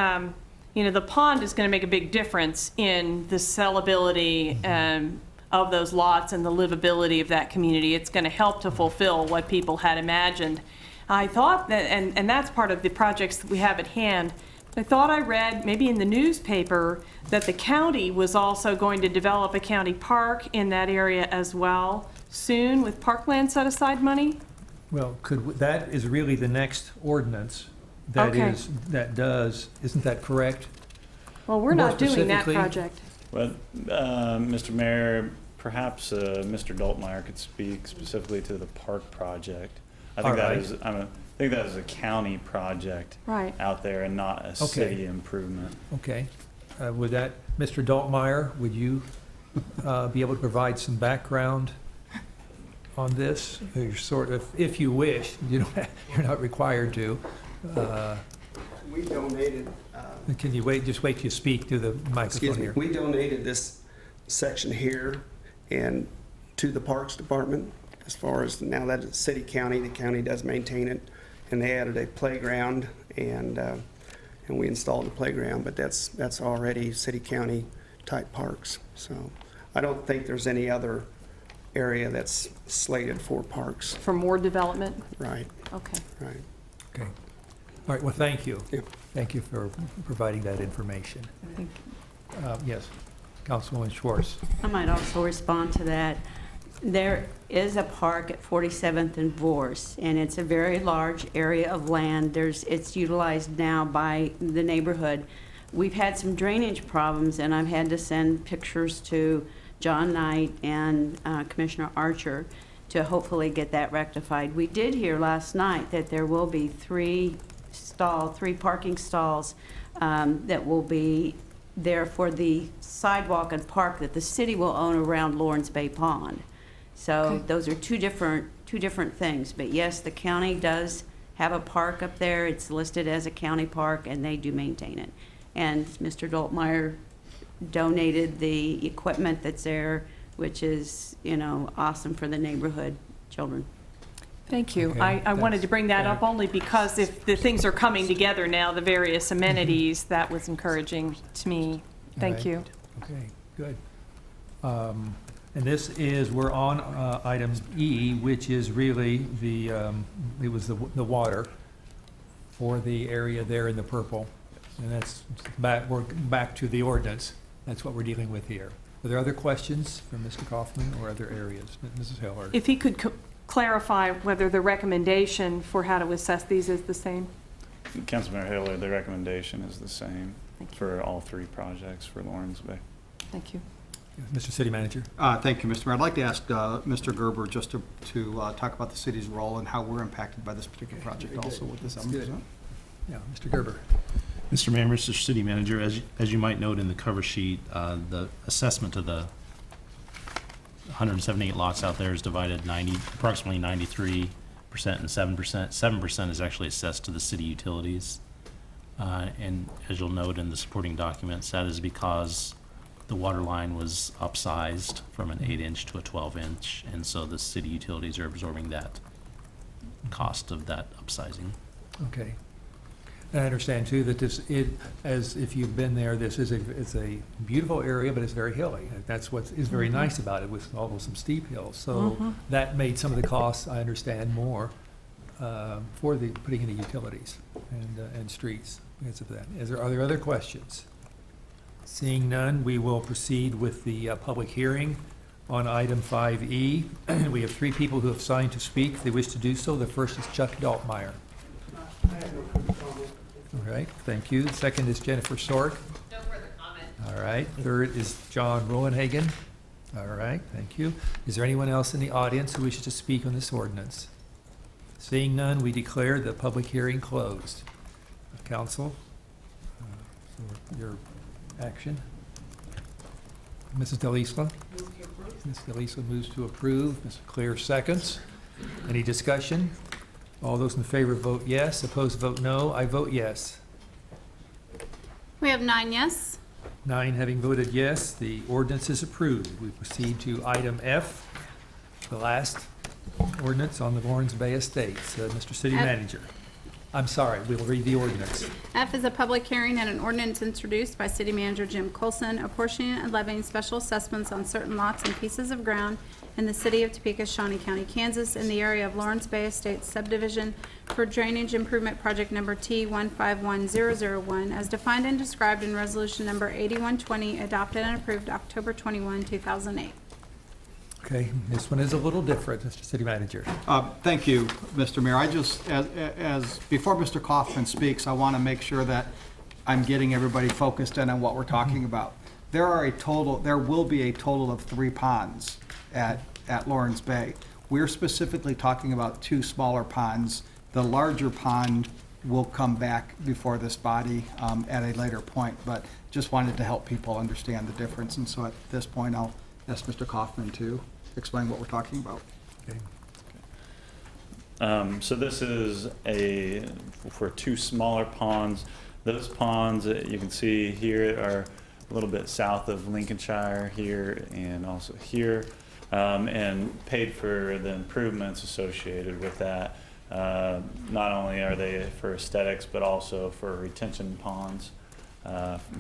the pond is going to make a big difference in the sellability of those lots and the livability of that community. It's going to help to fulfill what people had imagined. I thought that, and that's part of the projects that we have at hand, I thought I read, maybe in the newspaper, that the county was also going to develop a county park in that area as well soon, with parkland set aside money? Well, that is really the next ordinance that does, isn't that correct? Well, we're not doing that project. Well, Mr. Mayor, perhaps Mr. Doltmeyer could speak specifically to the park project. I think that is a county project out there and not a city improvement. Okay. Would that, Mr. Doltmeyer, would you be able to provide some background on this? Sort of, if you wish, you're not required to. We donated. Can you just wait till you speak to the microphone here? We donated this section here and to the Parks Department. As far as now that it's city county, the county does maintain it, and they added a playground and we installed the playground, but that's already city county type parks. So I don't think there's any other area that's slated for parks. For more development? Right. Okay. Right. Okay. All right, well, thank you. Yeah. Thank you for providing that information. Yes, Councilwoman Schwartz. I might also respond to that. There is a park at 47th and Vorse, and it's a very large area of land. It's utilized now by the neighborhood. We've had some drainage problems, and I've had to send pictures to John Knight and Commissioner Archer to hopefully get that rectified. We did hear last night that there will be three parking stalls that will be there for the sidewalk and park that the city will own around Lawrence Bay Pond. So those are two different things. But yes, the county does have a park up there. It's listed as a county park, and they do maintain it. And Mr. Doltmeyer donated the equipment that's there, which is, awesome for the neighborhood children. Thank you. Okay, I wanted to bring that up only because if the things are coming together now, the various amenities, that was encouraging to me. Thank Right. you. Okay, good. And this is, we're on items E, which is really it was the water for the area there in the purple. And that's we're back to the ordinance. That's what we're dealing with here. Are there other questions from Mr. Kaufman or other areas? Mrs. Hillard? If he could clarify whether the recommendation for how to assess these is the same? Councilmember Hillard, the recommendation is the same for all three projects for Lawrence Bay. Thank you. Mr. City Manager. Thank you, Mr. Mayor. I'd like to ask Mr. Gerber just to talk about the city's role and how we're impacted by this particular project also with this. Yeah, Mr. Gerber. Mr. Mayor, Mr. City Manager, as you might note in the cover sheet, the assessment of the 178 lots out there is divided approximately 93% and 7%. 7% is actually assessed to the city utilities. And as you'll note in the supporting documents, that is because the water line was upsized from an 8-inch to a 12-inch, and so the city utilities are absorbing that cost of that upsizing. Okay. And I understand too that as if you've been there, it's a beautiful area, but it's very hilly. That's what is very nice about it, with although some steep hills. So that made some of the costs, I understand, more for the putting in the utilities and streets because of that. Are there other questions? Seeing none, we will proceed with the public hearing on item 5E. We have three people who have signed to speak. If they wish to do so. The first is Chuck Daltmeyer. All right, thank you. The second is Jennifer Sork. No further comment. All right. Third is John Rowenhagen. All right, thank you. Is there anyone else in the audience who wishes to speak on this ordinance? Seeing none, we declare the public hearing closed. Council, your action. Mrs. Delisla? Ms. Delisla moves to approve. Ms. Clear seconds. Any discussion? All those in favor vote yes. Opposed vote no. I vote yes. We have 9 yes. 9 having voted yes, the ordinance is approved. We proceed to item F, the last ordinance on the Lawrence Bay Estates. Mr. City Manager. I'm sorry, we will read the ordinance. F is a public hearing and an ordinance introduced by City Manager Jim Colson, apportioning and levying special assessments on certain lots and pieces of ground in the city of Topeka, Shawnee County, Kansas, in the area of Lawrence Bay Estates subdivision for drainage improvement project number T151001, as defined and described in resolution number 8120, adopted and approved October 21, 2008. Okay, this one is a little different, Mr. City Manager. Thank you, Mr. Mayor. I just, before Mr. Kaufman speaks, I want to make sure that I'm getting everybody focused in on what we're talking about. There will be a total of 3 ponds at Lawrence Bay. We're specifically talking about 2 smaller ponds. The larger pond will come back before this body at a later point, but just wanted to help people understand the difference. And so at this point, I'll ask Mr. Kaufman to explain what we're talking about. Okay. So this is for 2 smaller ponds. Those ponds that you can see here are a little bit south of Lincolnshire here and also here, and paid for the improvements associated with that. Not only are they for aesthetics, but also for retention ponds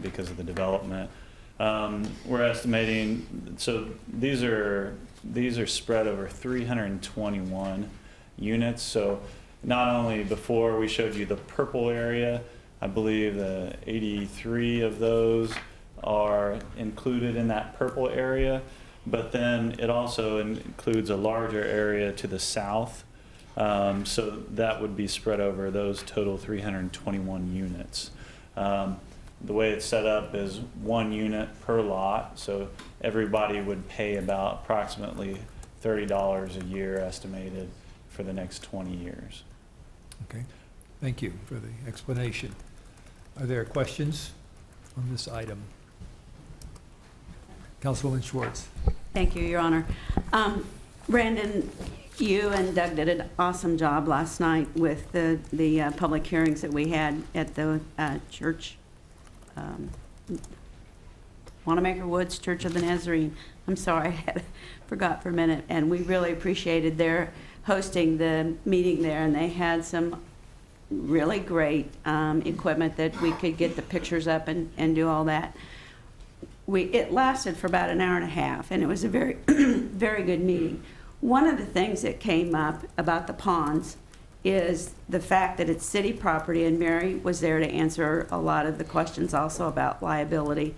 because of the development. We're estimating, so these are spread over 321 units. So not only before we showed you the purple area, I believe 83 of those are included in that purple area, but then it also includes a larger area to the south. So that would be spread over those total 321 units. The way it's set up is 1 unit per lot, so everybody would pay about approximately $30 a year estimated for the next 20 years. Okay, thank you for the explanation. Are there questions on this item? Councilwoman Schwartz. Thank you, Your Honor. Brandon, you and Doug did an awesome job last night with the public hearings that we had at the church, Wanamaker Woods Church of the Nazarene. I'm sorry, I forgot for a minute. And we really appreciated their hosting the meeting there, and they had some really great equipment that we could get the pictures up and do all that. It lasted for about an hour and a half, and it was a very, very good meeting. One of the things that came up about the ponds is the fact that it's city property, and Mary was there to answer a lot of the questions also about liability.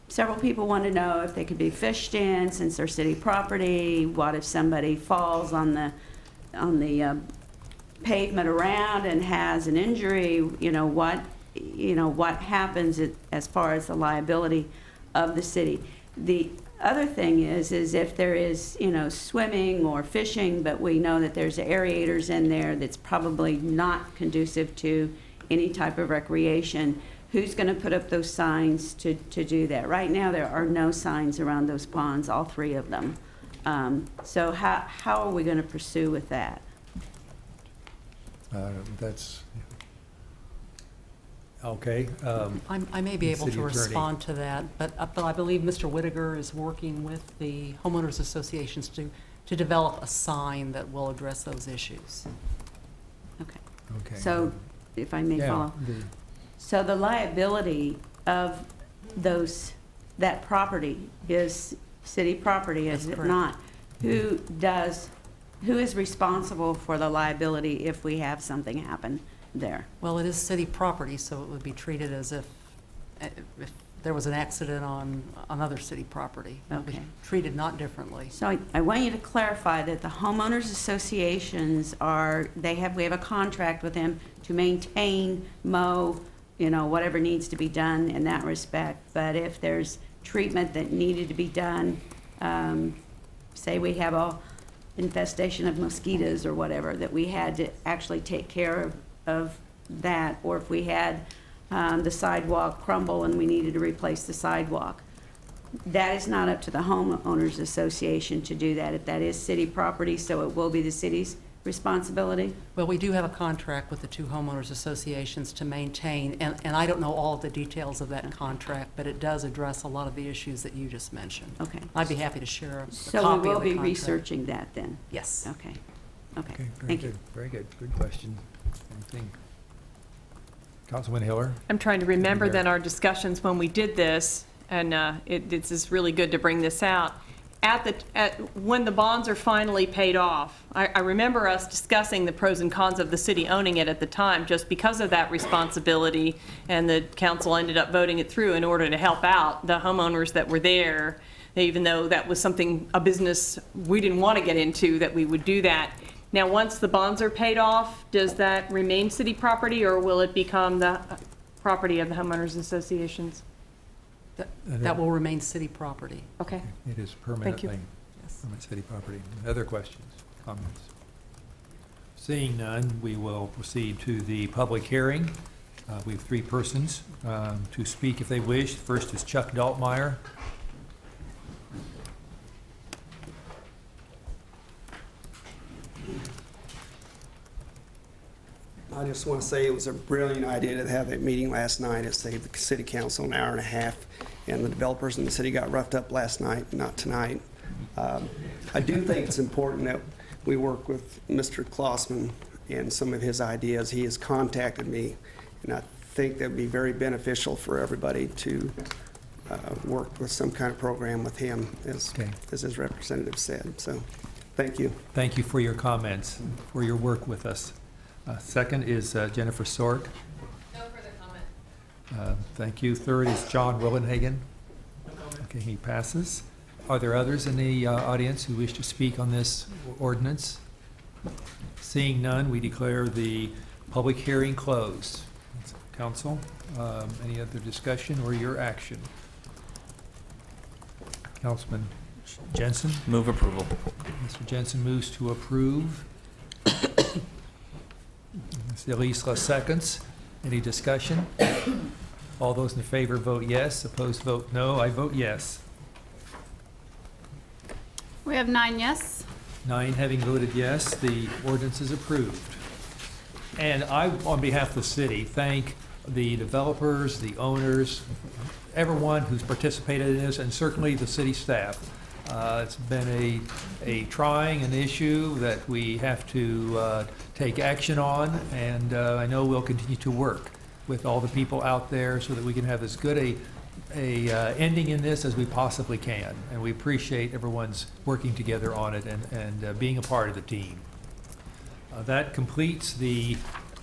Several people want to know if they could be fished in since they're city property. What if somebody falls on the pavement around and has an injury? What happens as far as the liability of the city. The other thing is if there is, swimming or fishing, but we know that there's aerators in there that's probably not conducive to any type of recreation, who's going to put up those signs to do that? Right now, there are no signs around those ponds, all 3 of them. So how are we going to pursue with that? That's, okay. I may be able City to Attorney. respond to that, but I believe Mr. Whittaker is working with the homeowners associations to develop a sign that will address those issues. Okay. Okay. So, if I may Yeah, follow. So the liability of that property is city property, is That's it correct. not? Who is responsible for the liability if we have something happen there? Well, it is city property, so it would be treated as if there was an accident on another city property. It would be Okay. treated not differently. So I want you to clarify that the homeowners associations we have a contract with them to maintain, mow, whatever needs to be done in that respect. But if there's treatment that needed to be done, say we have a infestation of mosquitoes or whatever, that we had to actually take care of that, or if we had the sidewalk crumble and we needed to replace the sidewalk. That is not up to the homeowners association to do that. If that is city property, so it will be the city's responsibility? Well, we do have a contract with the 2 homeowners associations to maintain, and I don't know all of the details of that contract, but it does address a lot of the issues that you just mentioned. Okay. I'd be happy to share a copy of the So contract. we will be researching that then? Yes. Okay. Okay, very Thank you. good, very good. Good question. Anything? Councilman Hiller? I'm trying to remember Mayor. then our discussions when we did this, and it's just really good to bring this out. When the bonds are finally paid off, I remember us discussing the pros and cons of the city owning it at the time, just because of that responsibility, and the council ended up voting it through in order to help out the homeowners that were there, even though that was a business we didn't want to get into, that we would do that. Now, once the bonds are paid off, does that remain city property, or will it become the property of the homeowners associations? That will remain city property. Okay. It is Thank you. permanently permanent city property. Other questions, comments? Seeing none, we will proceed to the public hearing. We have 3 persons to speak if they wish. First is Chuck Daltmeyer. I just want to say it was a brilliant idea to have that meeting last night. It saved the city council an hour and a half, and the developers in the city got roughed up last night, not tonight. I do think it's important that we work with Mr. Klossman and some of his ideas. He has contacted me, and I think that would be very beneficial for everybody to work with some kind of program with him, as his representative said. So Thank you. Thank you for your comments, for your work with us. Second is Jennifer Sork. No further comment. Thank you. Third is John Willenhagen. Okay, he passes. Are there others in the audience who wish to speak on this ordinance? Seeing none, we declare the public hearing closed. Council, any other discussion or your action? Councilman Jensen? Move approval. Mr. Jensen moves to approve. Ms. Elisla seconds. Any discussion? All those in favor vote yes. Opposed vote no. I vote yes. We have 9 yes. 9 having voted yes, the ordinance is approved. And I, on behalf of the city, thank the developers, the owners, everyone who's participated in this, and certainly the city staff. It's been a trying an issue that we have to take action on, and I know we'll continue to work with all the people out there so that we can have as good a ending in this as we possibly can. And we appreciate everyone's working together on it and being a part of the team. That completes the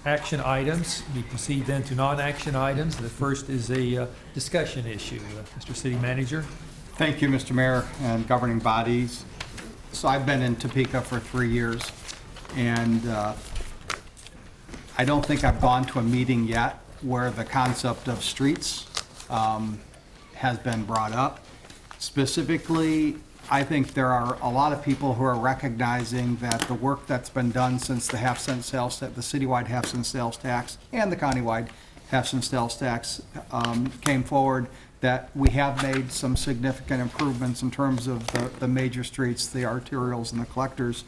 action items. We proceed then to non-action items. The first is a discussion issue. Mr. City Manager. Thank you, Mr. Mayor and governing bodies. So I've been in Topeka for 3 years, and I don't think I've gone to a meeting yet where the concept of streets has been brought up. Specifically, I think there are a lot of people who are recognizing that the work that's been done since the half-cent sales tax, the citywide half-cent sales tax and the countywide half-cent sales tax came forward, that we have made some significant improvements in terms of the major streets, the arterials and the collectors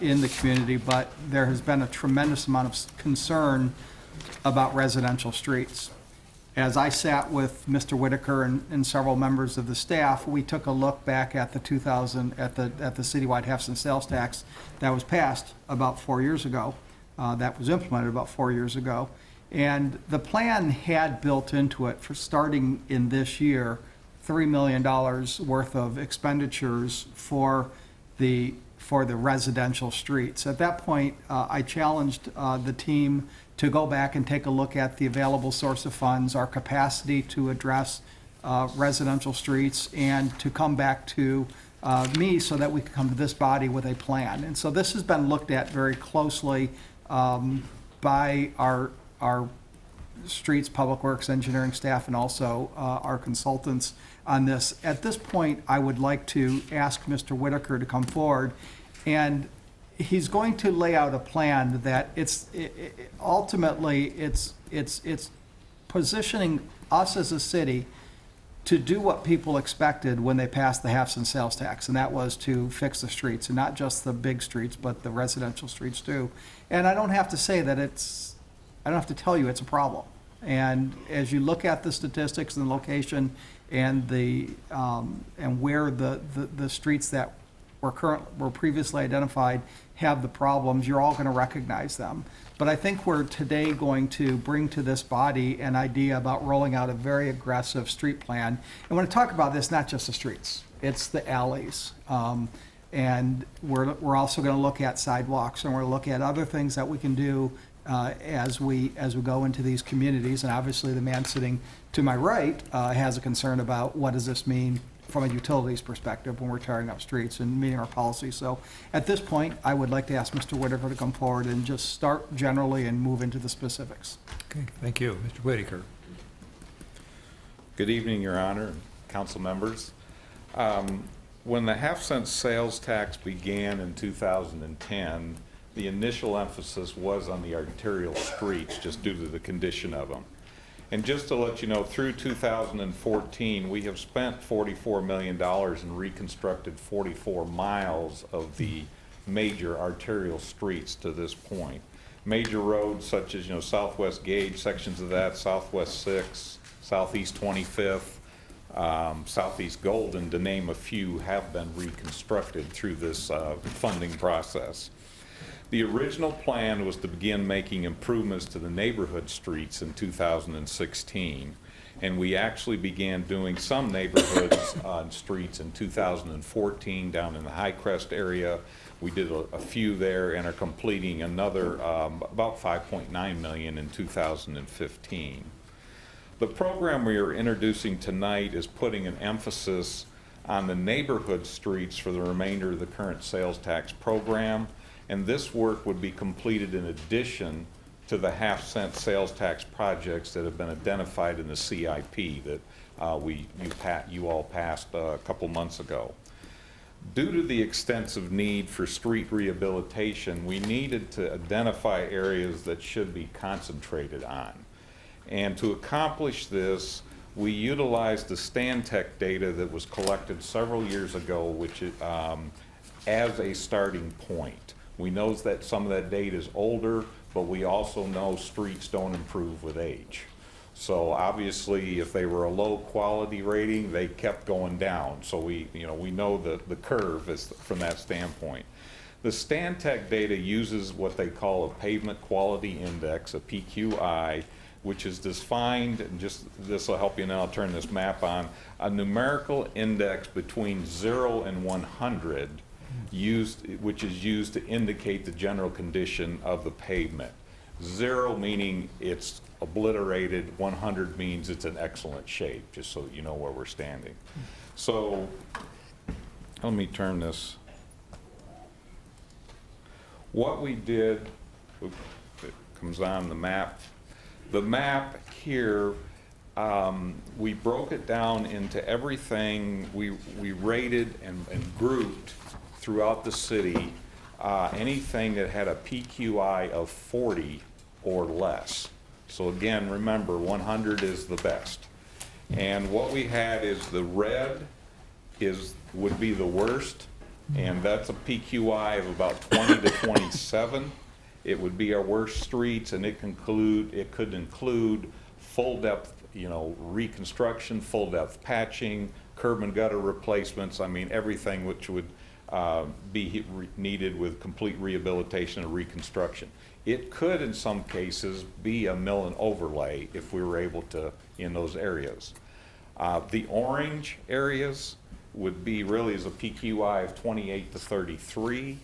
in the community, but there has been a tremendous amount of concern about residential streets. As I sat with Mr. Whitaker and several members of the staff, we took a look back at the citywide half-cent sales tax that was passed about 4 years ago, that was implemented about 4 years ago. And the plan had built into it, for starting in this year, $3 million worth of expenditures for the residential streets. At that point, I challenged the team to go back and take a look at the available source of funds, our capacity to address residential streets, and to come back to me so that we could come to this body with a plan. And so this has been looked at very closely by our streets, public works, engineering staff, and also our consultants on this. At this point, I would like to ask Mr. Whitaker to come forward, and he's going to lay out a plan that ultimately it's positioning us as a city to do what people expected when they passed the half-cent sales tax, and that was to fix the streets, and not just the big streets, but the residential streets too. And I don't have to say that I don't have to tell you it's a problem. And as you look at the statistics and the location and where the streets that were previously identified have the problems, you're all going to recognize them. But I think we're today going to bring to this body an idea about rolling out a very aggressive street plan. And when I talk about this, not just the streets, it's the alleys. And we're also going to look at sidewalks, and we're going to look at other things that we can do as we go into these communities. And obviously the man sitting to my right has a concern about what does this mean from a utilities perspective when we're tearing up streets and meeting our policies. So at this point, I would like to ask Mr. Whitaker to come forward and just start generally and move into the specifics. Okay, thank you. Mr. Whitaker. Good evening, Your Honor, and council members. When the half-cent sales tax began in 2010, the initial emphasis was on the arterial streets just due to the condition of them. And just to let you know, through 2014, we have spent $44 million and reconstructed 44 miles of the major arterial streets to this point. Major roads such as, Southwest Gage, sections of that, Southwest 6, Southeast 25th, Southeast Golden, to name a few, have been reconstructed through this funding process. The original plan was to begin making improvements to the neighborhood streets in 2016. And we actually began doing some neighborhoods on streets in 2014 down in the High Crest area. We did a few there and are completing another about 5.9 million in 2015. The program we are introducing tonight is putting an emphasis on the neighborhood streets for the remainder of the current sales tax program, and this work would be completed in addition to the half-cent sales tax projects that have been identified in the CIP that you all passed a couple months ago. Due to the extensive need for street rehabilitation, we needed to identify areas that should be concentrated on. And to accomplish this, we utilized the Stantec data that was collected several years ago, which as a starting point. We know that some of that data is older, but we also know streets don't improve with age. So obviously, if they were a low quality rating, they kept going down. So we know the curve is from that standpoint. The Stantec data uses what they call a pavement quality index, a PQI, which is defined, and just this will help you now, I'll turn this map on, a numerical index between 0 and 100 which is used to indicate the general condition of the pavement. 0 meaning it's obliterated, 100 means it's in excellent shape, just so you know where we're standing. So let me turn this. What we did, it comes on the map. The map here, we broke it down into everything. We rated and grouped throughout the city anything that had a PQI of 40 or less. So again, remember, 100 is the best. And what we had is the red would be the worst, and that's a PQI of about 20 to 27. It would be our worst streets, and it could include full depth, reconstruction, full depth patching, curb and gutter replacements. I mean, everything which would be needed with complete rehabilitation or reconstruction. It could, in some cases, be a mill and overlay if we were able to in those areas. The orange areas would be really as a PQI of 28 to 33.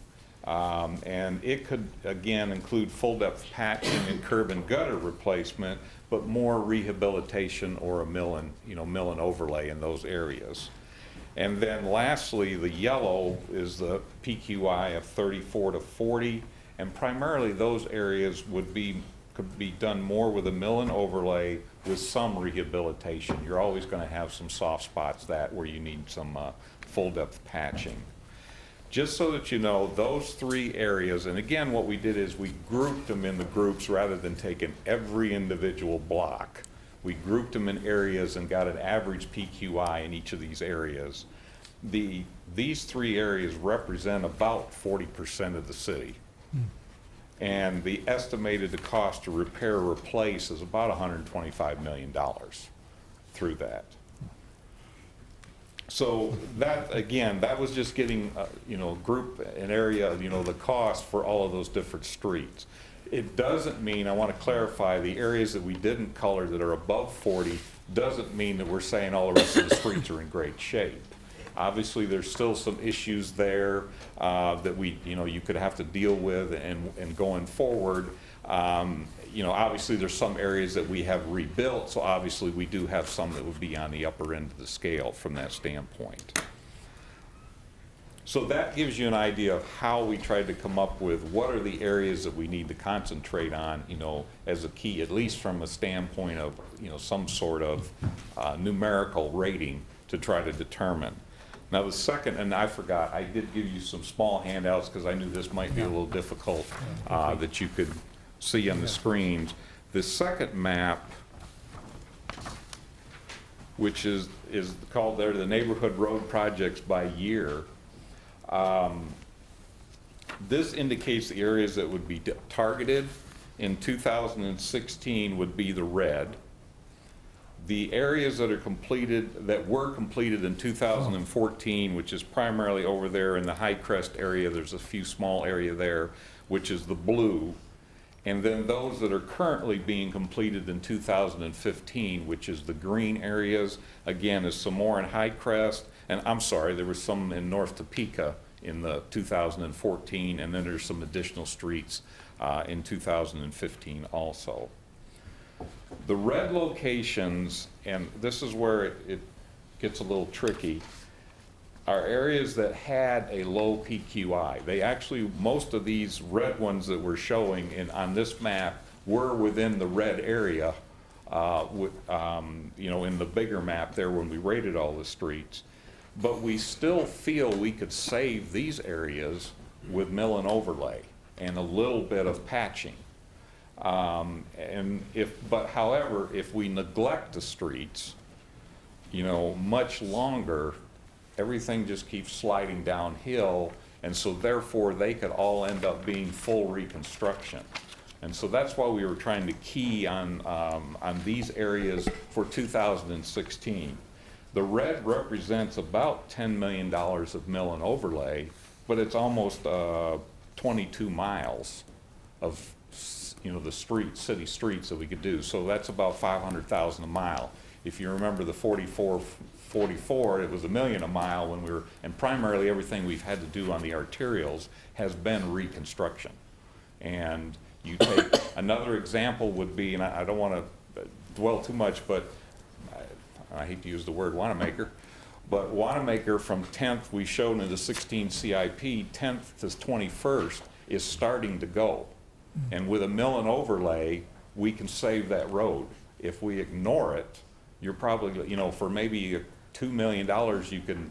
And it could, again, include full depth patching and curb and gutter replacement, but more rehabilitation or a mill and overlay in those areas. And then lastly, the yellow is the PQI of 34 to 40, and primarily those areas could be done more with a mill and overlay with some rehabilitation. You're always going to have some soft spots where you need some full depth patching. Just so that you know, those 3 areas, and again, what we did is we grouped them in the groups rather than taking every individual block. We grouped them in areas and got an average PQI in each of these areas. These 3 areas represent about 40% of the city. And the estimated cost to repair or replace is about $125 million through that. So that, again, that was just getting, group an area, the cost for all of those different streets. It doesn't mean, I want to clarify, the areas that we didn't color that are above 40 doesn't mean that we're saying all the rest of the streets are in great shape. Obviously, there's still some issues there that you could have to deal with, and going forward, obviously there's some areas that we have rebuilt, so obviously we do have some that would be on the upper end of the scale from that standpoint. So that gives you an idea of how we tried to come up with what are the areas that we need to concentrate on, as a key, at least from a standpoint of, some sort of numerical rating to try to determine. Now the second, and I forgot, I did give you some small handouts because I knew this might be a little difficult that you could see on the screens. The second map, which is called there the neighborhood road projects by year. This indicates the areas that would be targeted in 2016 would be the red. The areas that were completed in 2014, which is primarily over there in the High Crest area, there's a few small area there, which is the blue. And then those that are currently being completed in 2015, which is the green areas, again, is some more in Highcrest, and I'm sorry, there was some in North Topeka in the 2014, and then there's some additional streets in 2015 also. The red locations, and this is where it gets a little tricky, are areas that had a low PQI. They actually, most of these red ones that we're showing on this map were within the red area, you know, in the bigger map there when we rated all the streets. But we still feel we could save these areas with mill and overlay and a little bit of patching. But however, if we neglect the streets, you know, much longer, everything just keeps sliding downhill, and so therefore they could all end up being full reconstruction. And so that's why we were trying to key on these areas for 2016. The red represents about $10 million of mill and overlay, but it's almost 22 miles of, you know, the streets, city streets that we could do. So that's about $500,000 a mile. If you remember the 44, it was $1 million a mile when we were, and primarily everything we've had to do on the arterials has been reconstruction. And you take, another example would be, and I don't want to dwell too much, but I hate to use the word Wanamaker, but Wanamaker from 10th, we showed in the 16 CIP, 10th to 21st is starting to go. And with a mill and overlay, we can save that road. If we ignore it, you're probably, you know, for maybe $2 million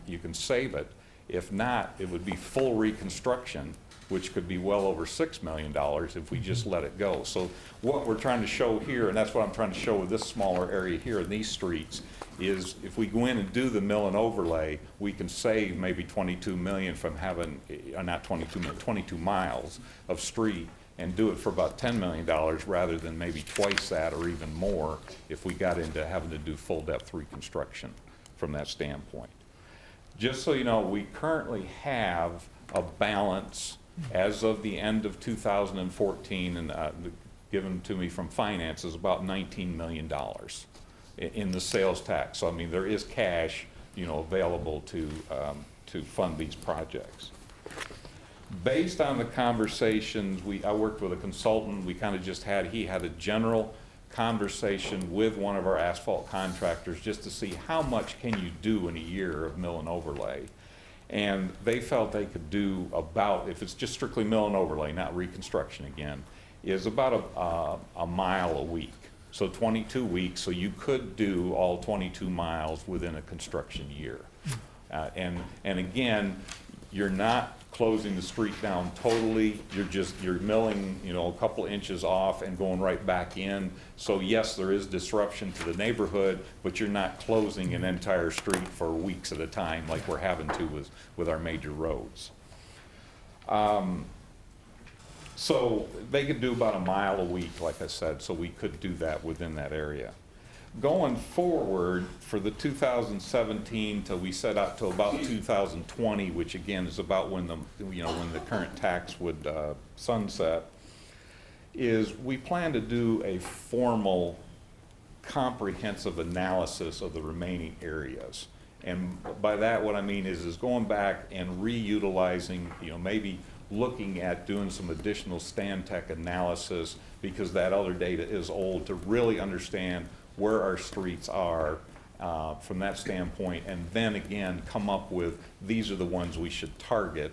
you can save it. If not, it would be full reconstruction, which could be well over $6 million if we just let it go. So what we're trying to show here, and that's what I'm trying to show with this smaller area here in these streets, is if we go in and do the mill and overlay, we can save maybe 22 million from having, not 22 million, 22 miles of street, and do it for about $10 million rather than maybe twice that or even more if we got into having to do full depth reconstruction from that standpoint. Just so you know, we currently have a balance as of the end of 2014, and given to me from finance, is about $19 million in the sales tax. So I mean, there is cash, you know, available to fund these projects. Based on the conversations, I worked with a consultant. We kind of just he had a general conversation with one of our asphalt contractors just to see how much can you do in a year of mill and overlay. And they felt they could do about, if it's just strictly mill and overlay, not reconstruction again, is about a mile a week. So 22 weeks, so you could do all 22 miles within a construction year. And again, you're not closing the street down totally, you're milling, you know, a couple inches off and going right back in. So yes, there is disruption to the neighborhood, but you're not closing an entire street for weeks at a time like we're having to with our major roads. So they could do about a mile a week, like I said, so we could do that within that area. Going forward for the 2017 till we set out to about 2020, which again is about when when the current tax would sunset, is we plan to do a formal comprehensive analysis of the remaining areas. And by that what I mean is going back and reutilizing, you know, maybe looking at doing some additional Stantec analysis, because that other data is old, to really understand where our streets are from that standpoint, and then again come up with these are the ones we should target,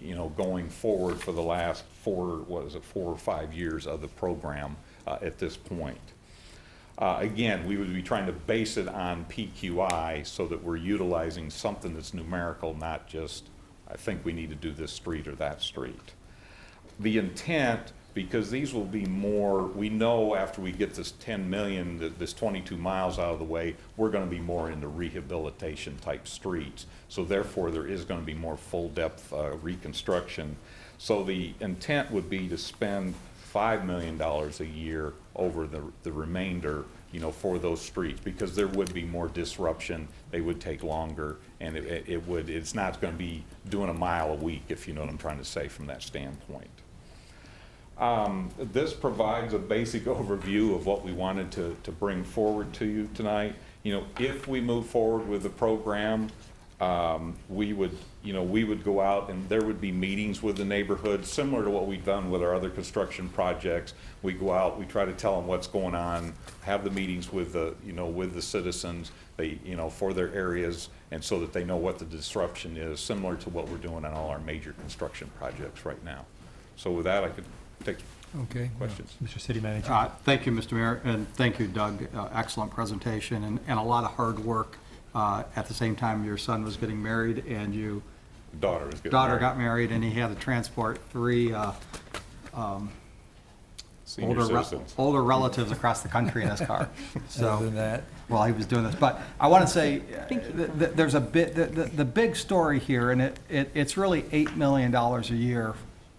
you know, going forward for the last 4 or 5 years of the program at this point. Again, we would be trying to base it on PQI so that we're utilizing something that's numerical, not just I think we need to do this street or that street. The intent, because these will be more, we know after we get this 10 million, this 22 miles out of the way, we're going to be more into rehabilitation type streets. So therefore there is going to be more full depth reconstruction. So the intent would be to spend $5 million a year over the remainder, you know, for those streets, because there would be more disruption, they would take longer, and it's not going to be doing a mile a week, if you know what I'm trying to say from that standpoint. This provides a basic overview of what we wanted to bring forward to you tonight. You know, if we move forward with the program, we would go out and there would be meetings with the neighborhood, similar to what we've done with our other construction projects. We go out, we try to tell them what's going on, have the meetings with the citizens, for their areas, and so that they know what the disruption is, similar to what we're doing on all our major construction projects right now. So with that, I could take questions. Mr. City Manager. Thank you, Mr. Mayor, and thank you, Doug. Excellent presentation and a lot of hard work. At the same time, your son was getting married, and your daughter got married, and he had to transport 3 older relatives across the country in his car. So Other than that, while he was doing this, but I want to say there's a bit the big story here, and it's really $8 million a year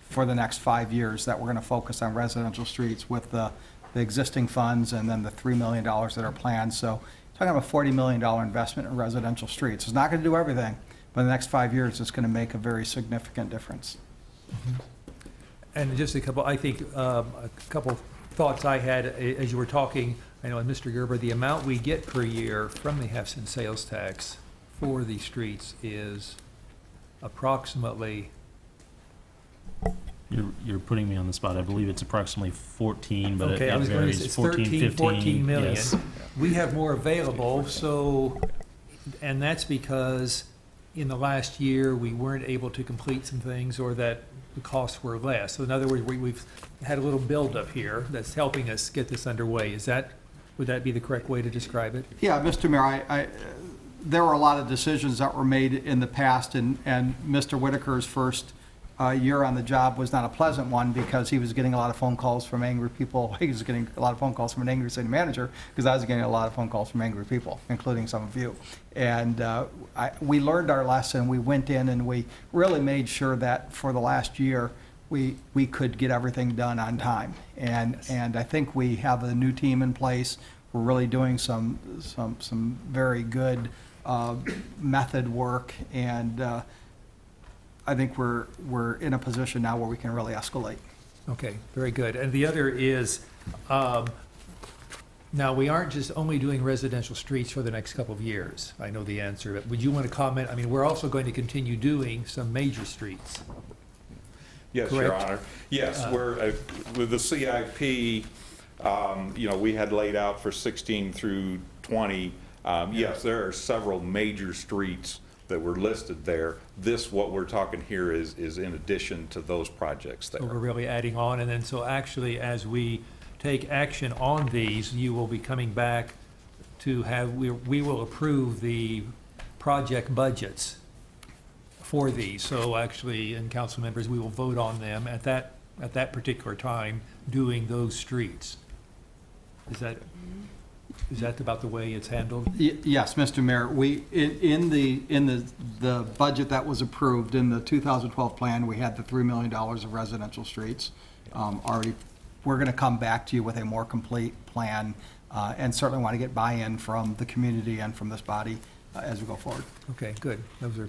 for the next 5 years that we're going to focus on residential streets with the existing funds and then the $3 million that are planned. So talking about a $40 million investment in residential streets. It's not going to do everything, but in the next 5 years, it's going to make a very significant difference. and just a couple thoughts I had as you were talking. I know, and Mr. Gerber, the amount we get per year from the half-cent sales tax for these streets is approximately. You're putting me on the spot. I believe it's approximately 14, but Okay, it I was going to varies. say it's 14 14 million. Yes. We have more available, so, and that's because in the last year, we weren't able to complete some things or that the costs were less. So in other words, we've had a little buildup here that's helping us get this underway. Would that be the correct way to describe it? Yeah, Mr. Mayor, there were a lot of decisions that were made in the past, and Mr. Whitaker's first year on the job was not a pleasant one because he was getting a lot of phone calls from angry people. He was getting a lot of phone calls from an angry city manager because I was getting a lot of phone calls from angry people, including some of you. And we learned our lesson. We went in and we really made sure that for the last year we could get everything done on time. And I think we have a new team in place. We're really doing some very good method work, and I think we're in a position now where we can really escalate. Okay, very good. And the other is, now, we aren't just only doing residential streets for the next couple of years. I know the answer, but would you want to comment? I mean, we're also going to continue doing some major streets. Yes, Correct? Your Honor. Yes, we're, with the CIP, we had laid out for 16 through 20. Yes, there are several major streets that were listed there. What we're talking here is in addition to those projects there. So we're really adding on, and then so actually, as we take action on these, you will be coming back to have, we will approve the project budgets for these. So actually, and council members, we will vote on them at that particular time, doing those streets. Is that about the way it's handled? Yes, Mr. Mayor. We in the budget that was approved in the 2012 plan, we had the $3 million of residential streets already. We're going to come back to you with a more complete plan, and certainly want to get buy-in from the community and from this body as we go forward. Okay, good. Those are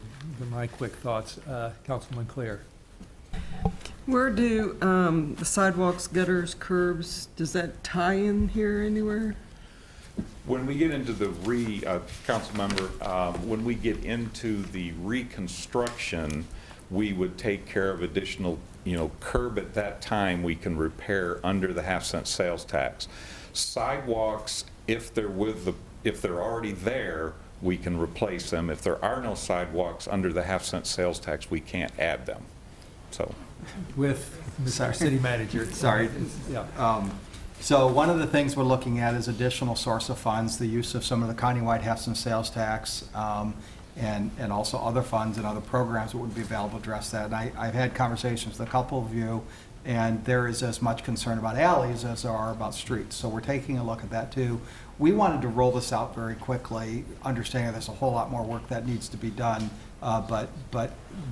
my quick thoughts. Councilman Claire. Where do the sidewalks, gutters, curbs, does that tie in here anywhere? When we get into the council member, when we get into the reconstruction, we would take care of additional, curb at that time we can repair under the half-cent sales tax. Sidewalks, if they're already there, we can replace them. If there are no sidewalks under the half-cent sales tax, we can't add them. So. With Mr. City Manager. Sorry. Yeah. So one of the things we're looking at is additional source of funds, the use of some of the countywide half-cent sales tax, and also other funds and other programs that would be available to address that. And I've had conversations with a couple of you, and there is as much concern about alleys as there are about streets. So we're taking a look at that too. We wanted to roll this out very quickly, understanding there's a whole lot more work that needs to be done, but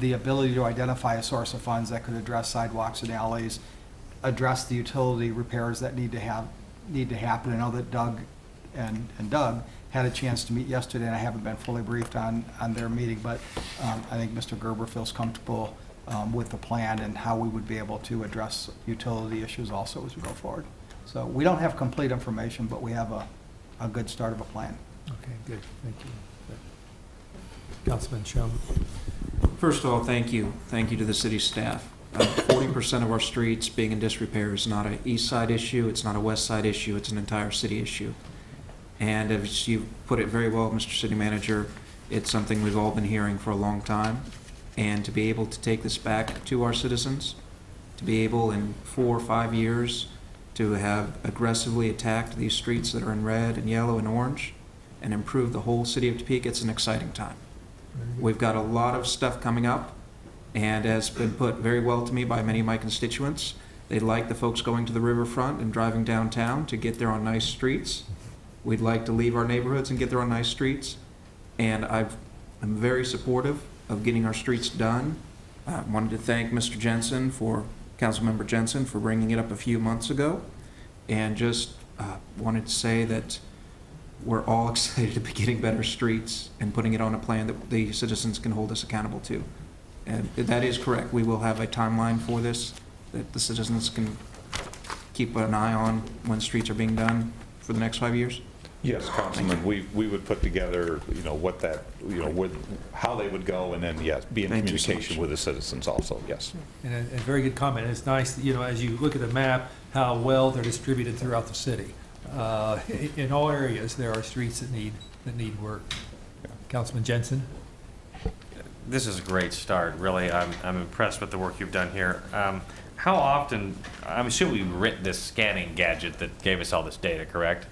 the ability to identify a source of funds that could address sidewalks and alleys, address the utility repairs that need to happen. I know that Doug and Doug had a chance to meet yesterday, and I haven't been fully briefed on their meeting, but I think Mr. Gerber feels comfortable with the plan and how we would be able to address utility issues also as we go forward. So we don't have complete information, but we have a good start of a plan. Okay, good, thank you. Councilman Shum. First of all, thank you. Thank you to the city staff. 40% of our streets being in disrepair is not an east side issue, it's not a west side issue, it's an entire city issue. And as you put it very well, Mr. City Manager, it's something we've all been hearing for a long time. And to be able to take this back to our citizens, to be able in 4 or 5 years to have aggressively attacked these streets that are in red and yellow and orange and improve the whole city of Topeka, it's an exciting time. We've got a lot of stuff coming up, and as been put very well to me by many of my constituents, they like the folks going to the riverfront and driving downtown to get there on nice streets. We'd like to leave our neighborhoods and get there on nice streets, and I'm very supportive of getting our streets done. I wanted to thank Mr. Jensen, Councilmember Jensen, for bringing it up a few months ago, and just wanted to say that we're all excited to be getting better streets and putting it on a plan that the citizens can hold us accountable to. And that is correct. We will have a timeline for this that the citizens can keep an eye on when streets are being done for the next 5 years. Yes, Councilman, we would put together, what that, how they would go, and then, yes, be in Thank you so communication much. with the citizens also, yes. And a very good comment. It's nice, as you look at the map, how well they're distributed throughout the city. In all areas, there are streets that need work. Councilman Jensen? This is a great start, really. I'm impressed with the work you've done here. How often, I'm assuming we rent this scanning gadget that gave us all this data, correct?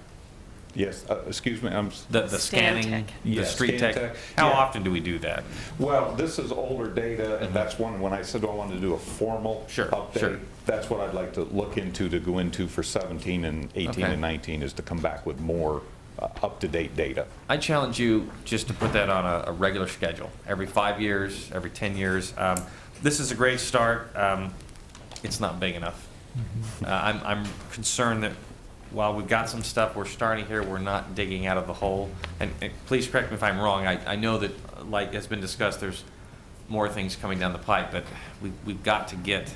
Yes, excuse me, The scanning, the street tech. How often do we do that? Well, this is older data, and that's when I said I wanted to do a formal update, that's what I'd like to look into, to go into for 17 and 18 and 19, is to come back with more up-to-date data. I challenge you just to put that on a regular schedule, every 5 years, every 10 years. This is a great start. It's not big enough. I'm concerned that while we've got some stuff we're starting here, we're not digging out of the hole. And please correct me if I'm wrong. I know that, like has been discussed, there's more things coming down the pipe, but we've got to get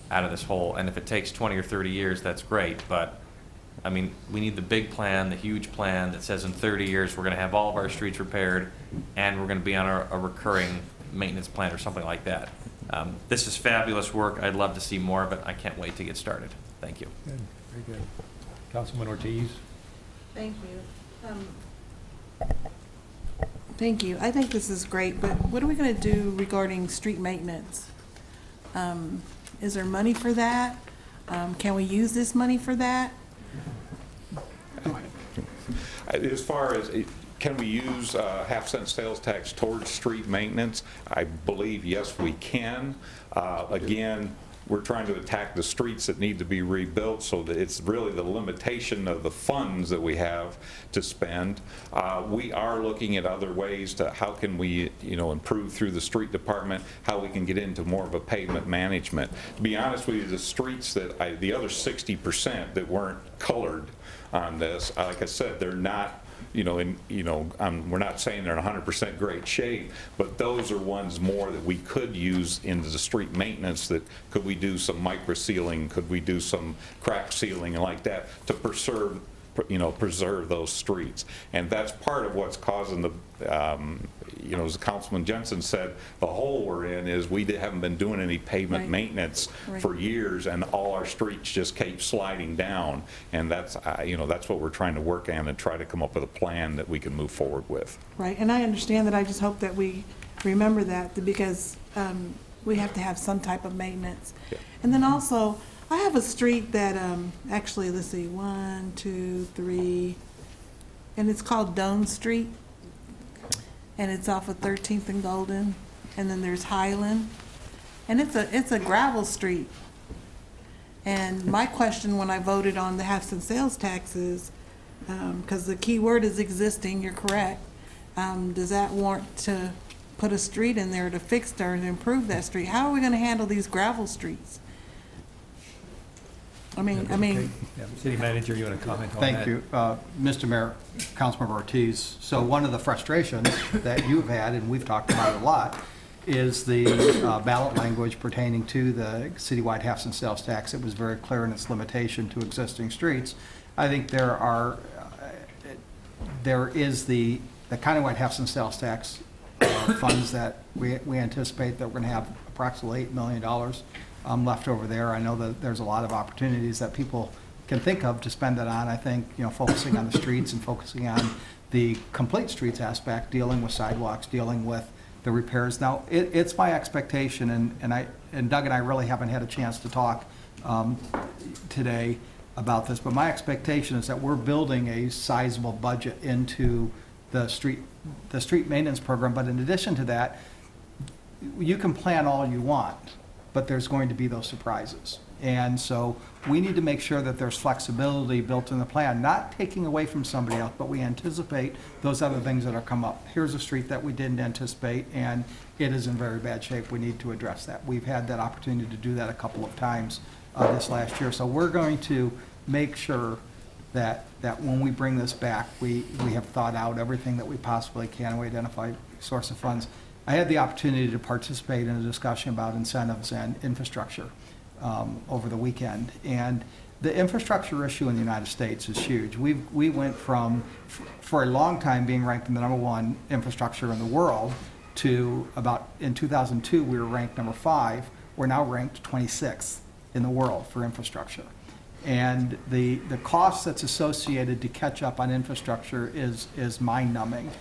out of this hole. And if it takes 20 or 30 years, that's great. But I mean, we need the big plan, the huge plan that says in 30 years we're going to have all of our streets repaired, and we're going to be on a recurring maintenance plan or something like that. This is fabulous work. I'd love to see more of it. I can't wait to get started. Thank you. Good, very good. Councilman Ortiz? Thank you. Thank you. I think this is great, but what are we going to do regarding street maintenance? Is there money for that? Can we use this money for that? As far as, can we use half-cent sales tax towards street maintenance? I believe, yes, we can. Again, we're trying to attack the streets that need to be rebuilt, so that it's really the limitation of the funds that we have to spend. We are looking at other ways to how can we, improve through the street department, how we can get into more of a pavement management. To be honest with you, the streets that the other 60% that weren't colored on this, like I said, they're not, we're not saying they're in 100% great shape, but those are ones more that we could use into the street maintenance. That could we do some micro sealing, could we do some crack sealing and like that to preserve those streets. And that's part of what's causing the, as Councilman Jensen said, the hole we're in is we haven't been doing any pavement maintenance for years, and all our streets just keep sliding down. And that's, that's what we're trying to work on and try to come up with a plan that we can move forward with. Right, and I understand that. I just hope that we remember that, because we have to have some type of maintenance. Yeah. And then also, I have a street that, actually, let's see, 1, 2, 3, and it's called Doan Street. And it's off of 13th and Golden. And then there's Highland. And it's a gravel street. And my question when I voted on the half-cent sales taxes, because the key word is existing, you're correct, does that warrant to put a street in there to fix or to improve that street? How are we going to handle these gravel streets? I mean, Yeah, City Manager, you want to comment on that? Thank you, Mr. Mayor, Councilmember Ortiz. So one of the frustrations that you've had, and we've talked about it a lot, is the ballot language pertaining to the citywide half-cent sales tax. It was very clear in its limitation to existing streets. I think there is the countywide half-cent sales tax funds that we anticipate that we're going to have approximately $8 million left over there. I know that there's a lot of opportunities that people can think of to spend it on. I think, focusing on the streets and focusing on the complete streets aspect, dealing with sidewalks, dealing with the repairs. Now, it's my expectation, and Doug and I really haven't had a chance to talk today about this, but my expectation is that we're building a sizable budget into the street maintenance program. But in addition to that, you can plan all you want, but there's going to be those surprises. And so we need to make sure that there's flexibility built in the plan, not taking away from somebody else, but we anticipate those other things that are come up. Here's a street that we didn't anticipate, and it is in very bad shape. We need to address that. We've had that opportunity to do that a couple of times this last year. So we're going to make sure that when we bring this back, we have thought out everything that we possibly can. We identify source of funds. I had the opportunity to participate in a discussion about incentives and infrastructure over the weekend, and the infrastructure issue in the United States is huge. We went from, for a long time, being ranked in the #1 infrastructure in the world to about, in 2002, we were ranked #5. We're now ranked 26th in the world for infrastructure. And the cost that's associated to catch up on infrastructure is mind-numbing.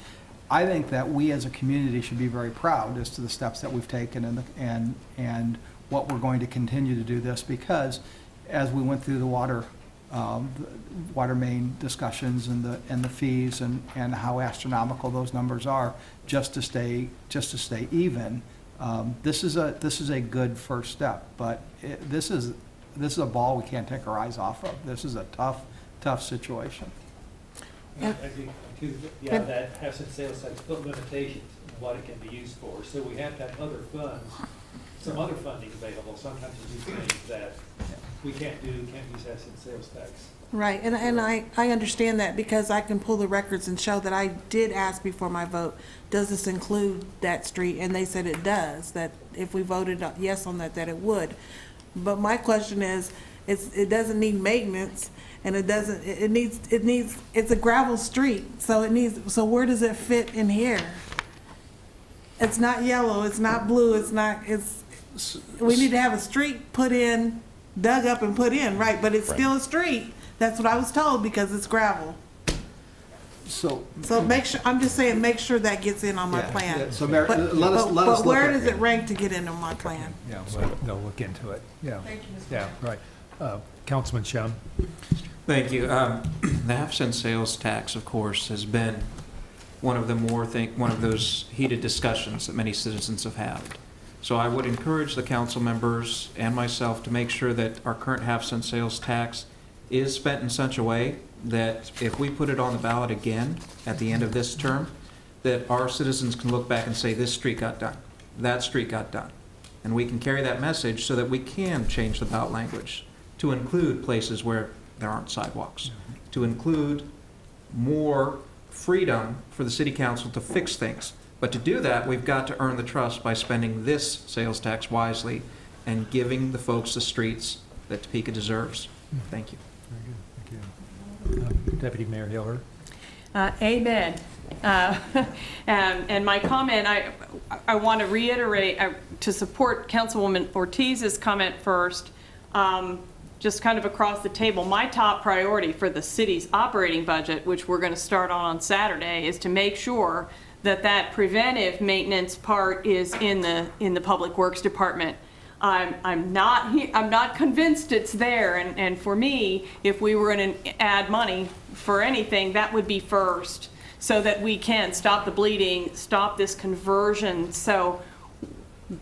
I think that we as a community should be very proud as to the steps that we've taken and what we're going to continue to do this, because as we went through the water main discussions and the fees and how astronomical those numbers are, just to stay even, this is a good first step. But this is a ball we can't take our eyes off of. This is a tough situation. I think, too, that half-cent sales tax put limitations on what it can be used for. So we have to have other funds, some other funding available, sometimes to do things that we can't use half-cent sales tax. Right, and I understand that because I can pull the records and show that I did ask before my vote, does this include that street? And they said it does, that if we voted yes on that it would. But my question is, it doesn't need maintenance, and it's a gravel street, so where does it fit in here? It's not yellow, it's not blue, we need to have a street put in, dug up and put in, right, but it's still a street. That's what I was told, because it's gravel. So make sure, I'm just saying, make sure that gets in on my plan. Yeah. So Mary, let us But look where at does it rank to get into my plan? Yeah, they'll look into it, yeah. Thank you, Mr. Yeah, right. Councilman Shum? Thank you. The half-cent sales tax, of course, has been one of those heated discussions that many citizens have had. So I would encourage the council members and myself to make sure that our current half-cent sales tax is spent in such a way that if we put it on the ballot again at the end of this term, that our citizens can look back and say, this street got done, that street got done. And we can carry that message so that we can change the ballot language to include places where there aren't sidewalks, to include more freedom for the city council to fix things. But to do that, we've got to earn the trust by spending this sales tax wisely and giving the folks the streets that Topeka deserves. Thank you. Very good, thank you. Deputy Mayor Hiller? Amen. And my comment, I want to reiterate, to support Councilwoman Ortiz's comment first, just kind of across the table, my top priority for the city's operating budget, which we're going to start on Saturday, is to make sure that preventive maintenance part is in the Public Works Department. I'm not convinced it's there, and for me, if we were going to add money for anything, that would be first, so that we can stop the bleeding, stop this conversion. So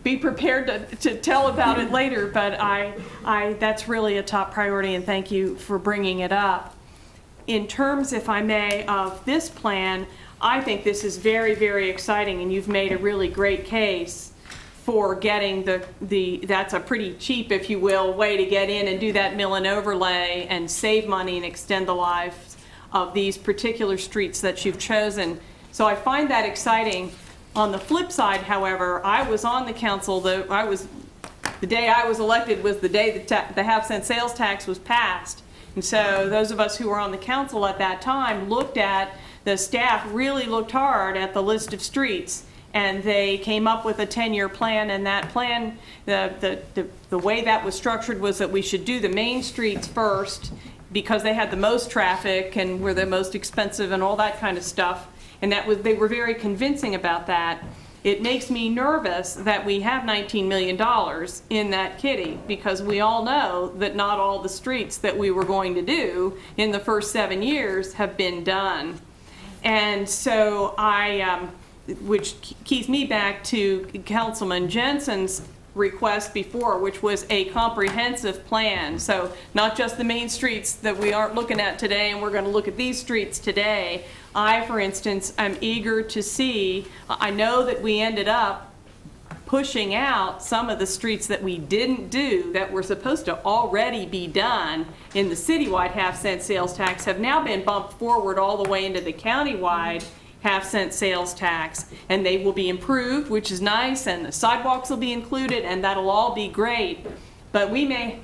be prepared to tell about it later, but that's really a top priority, and thank you for bringing it up. In terms, if I may, of this plan, I think this is very, very exciting, and you've made a really great case for getting that's a pretty cheap, if you will, way to get in and do that mill and overlay and save money and extend the lives of these particular streets that you've chosen. So I find that exciting. On the flip side, however, I was on the council, the day I was elected was the day the half-cent sales tax was passed. And so those of us who were on the council at that time the staff really looked hard at the list of streets, and they came up with a 10-year plan, and that plan, the way that was structured was that we should do the main streets first because they had the most traffic and were the most expensive and all that kind of stuff. And they were very convincing about that. It makes me nervous that we have $19 million in that kitty, because we all know that not all the streets that we were going to do in the first 7 years have been done. And so which keeps me back to Councilman Jensen's request before, which was a comprehensive plan. So not just the main streets that we aren't looking at today, and we're going to look at these streets today. I, for instance, am eager to see, I know that we ended up pushing out some of the streets that we didn't do that were supposed to already be done in the citywide half-cent sales tax have now been bumped forward all the way into the countywide half-cent sales tax, and they will be improved, which is nice, and the sidewalks will be included, and that'll all be great. But we need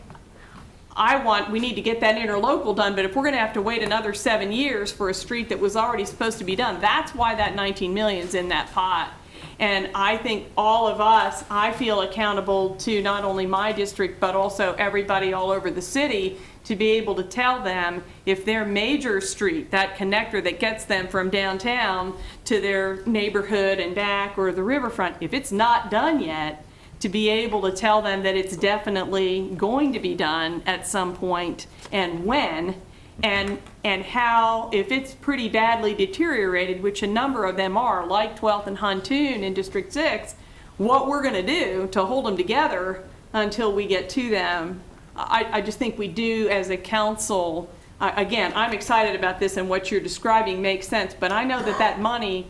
to get that interlocal done, but if we're gonna have to wait another 7 years for a street that was already supposed to be done, that's why that 19 million's in that pot. And I think all of us, I feel accountable to not only my district, but also everybody all over the city, to be able to tell them if their major street, that connector that gets them from downtown to their neighborhood and back, or the riverfront, if it's not done yet, to be able to tell them that it's definitely going to be done at some point, and when, and how, if it's pretty badly deteriorated, which a number of them are, like 12th and Huntoon in District 6, what we're going to do to hold them together until we get to them. I just think we do as a council. Again, I'm excited about this, and what you're describing makes sense, but I know that money,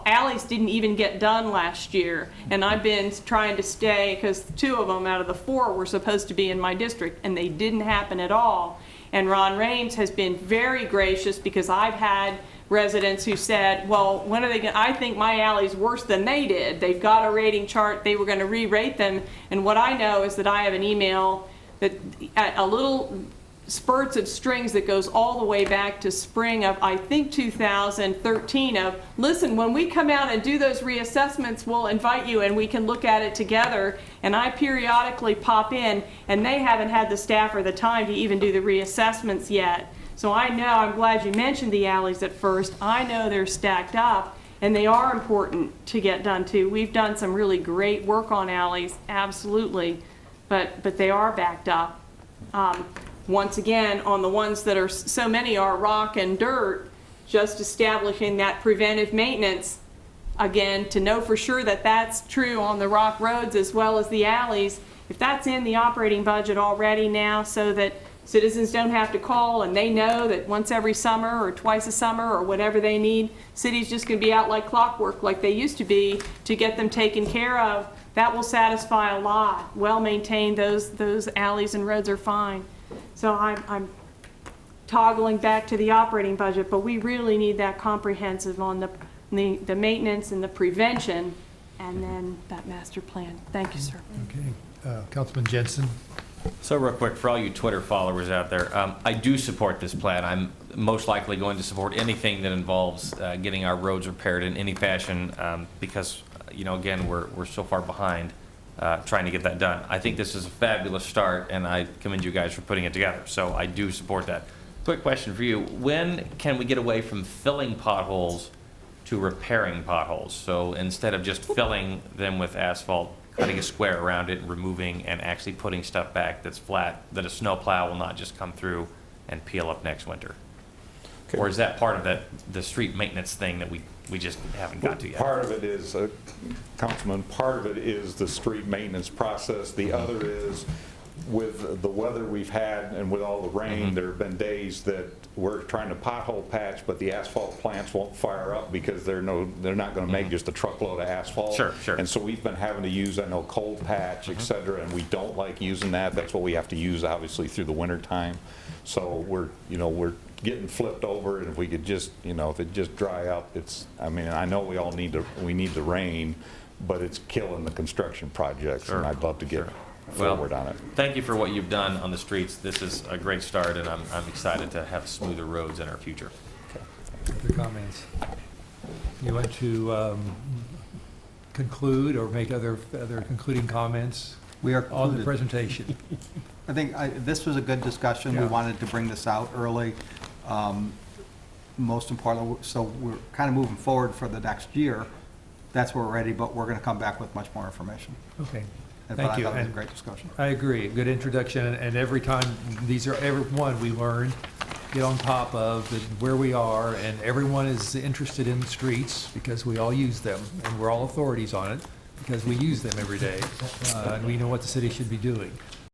alleys didn't even get done last year, and I've been trying to stay, because 2 of them out of the 4 were supposed to be in my district, and they didn't happen at all. And Ron Rames has been very gracious, because I've had residents who said, well, when are they going to, I think my alley's worse than they did. They've got a rating chart, they were going to re-rate them, and what I know is that I have an email that a little spurts of strings that goes all the way back to spring of, I think, 2013 of, listen, when we come out and do those reassessments, we'll invite you and we can look at it together. And I periodically pop in, and they haven't had the staff or the time to even do the reassessments yet. So I know, I'm glad you mentioned the alleys at first. I know they're stacked up, and they are important to get done too. We've done some really great work on alleys, absolutely, but they are backed up. Once again, on the ones that are, so many are rock and dirt, just establishing that preventive maintenance, again, to know for sure that that's true on the rock roads as well as the alleys. If that's in the operating budget already now, so that citizens don't have to call, and they know that once every summer or twice a summer or whatever they need, city's just gonna be out like clockwork like they used to be to get them taken care of, that will satisfy a lot. Well-maintained, those alleys and roads are fine. So I'm toggling back to the operating budget, but we really need that comprehensive on the maintenance and the prevention, and then that master plan. Thank you, sir. Okay, Councilman Jensen. So real quick, for all you Twitter followers out there, I do support this plan. I'm most likely going to support anything that involves getting our roads repaired in any fashion, because, you know, again, we're so far behind trying to get that done. I think this is a fabulous start, and I commend you guys for putting it together. So I do support that. Quick question for you. When can we get away from filling potholes to repairing potholes? So instead of just filling them with asphalt, cutting a square around it and removing and actually putting stuff back that's flat, that a snow plow will not just come through and peel up next winter? Okay. Or is that part of the street maintenance thing that we just haven't got to yet? Part of it is, Councilman, part of it is the street maintenance process. The other is with the weather we've had and with all the rain, there have been days that we're trying to pothole patch, but the asphalt plants won't fire up because they're not going to make just a truckload of asphalt. Sure, sure. And so we've been having to use, I know, cold patch, et cetera, and we don't like using that. That's what we have to use, obviously, through the winter time. So we're getting flipped over, and if we could just, if it just dry up, I mean, I know we need the rain, but it's killing the construction projects, and I'd love to get forward on it. Thank you for what you've done on the streets. This is a great start, and I'm excited to have smoother roads in our future. Other comments? You want to conclude or make other concluding comments? We are on the concluded. presentation. I think this was a good discussion. We Yeah. wanted to bring this out early. Most importantly, so we're kind of moving forward for the next year. That's where we're ready, but we're going to come back with much more information. Okay. But Thank I you. thought it was a And great discussion. I agree. Good introduction, and every time, every one we learn, get on top of where we are, and everyone is interested in the streets because we all use them, and we're all authorities on it because we use them every day, and we know what the city should be doing.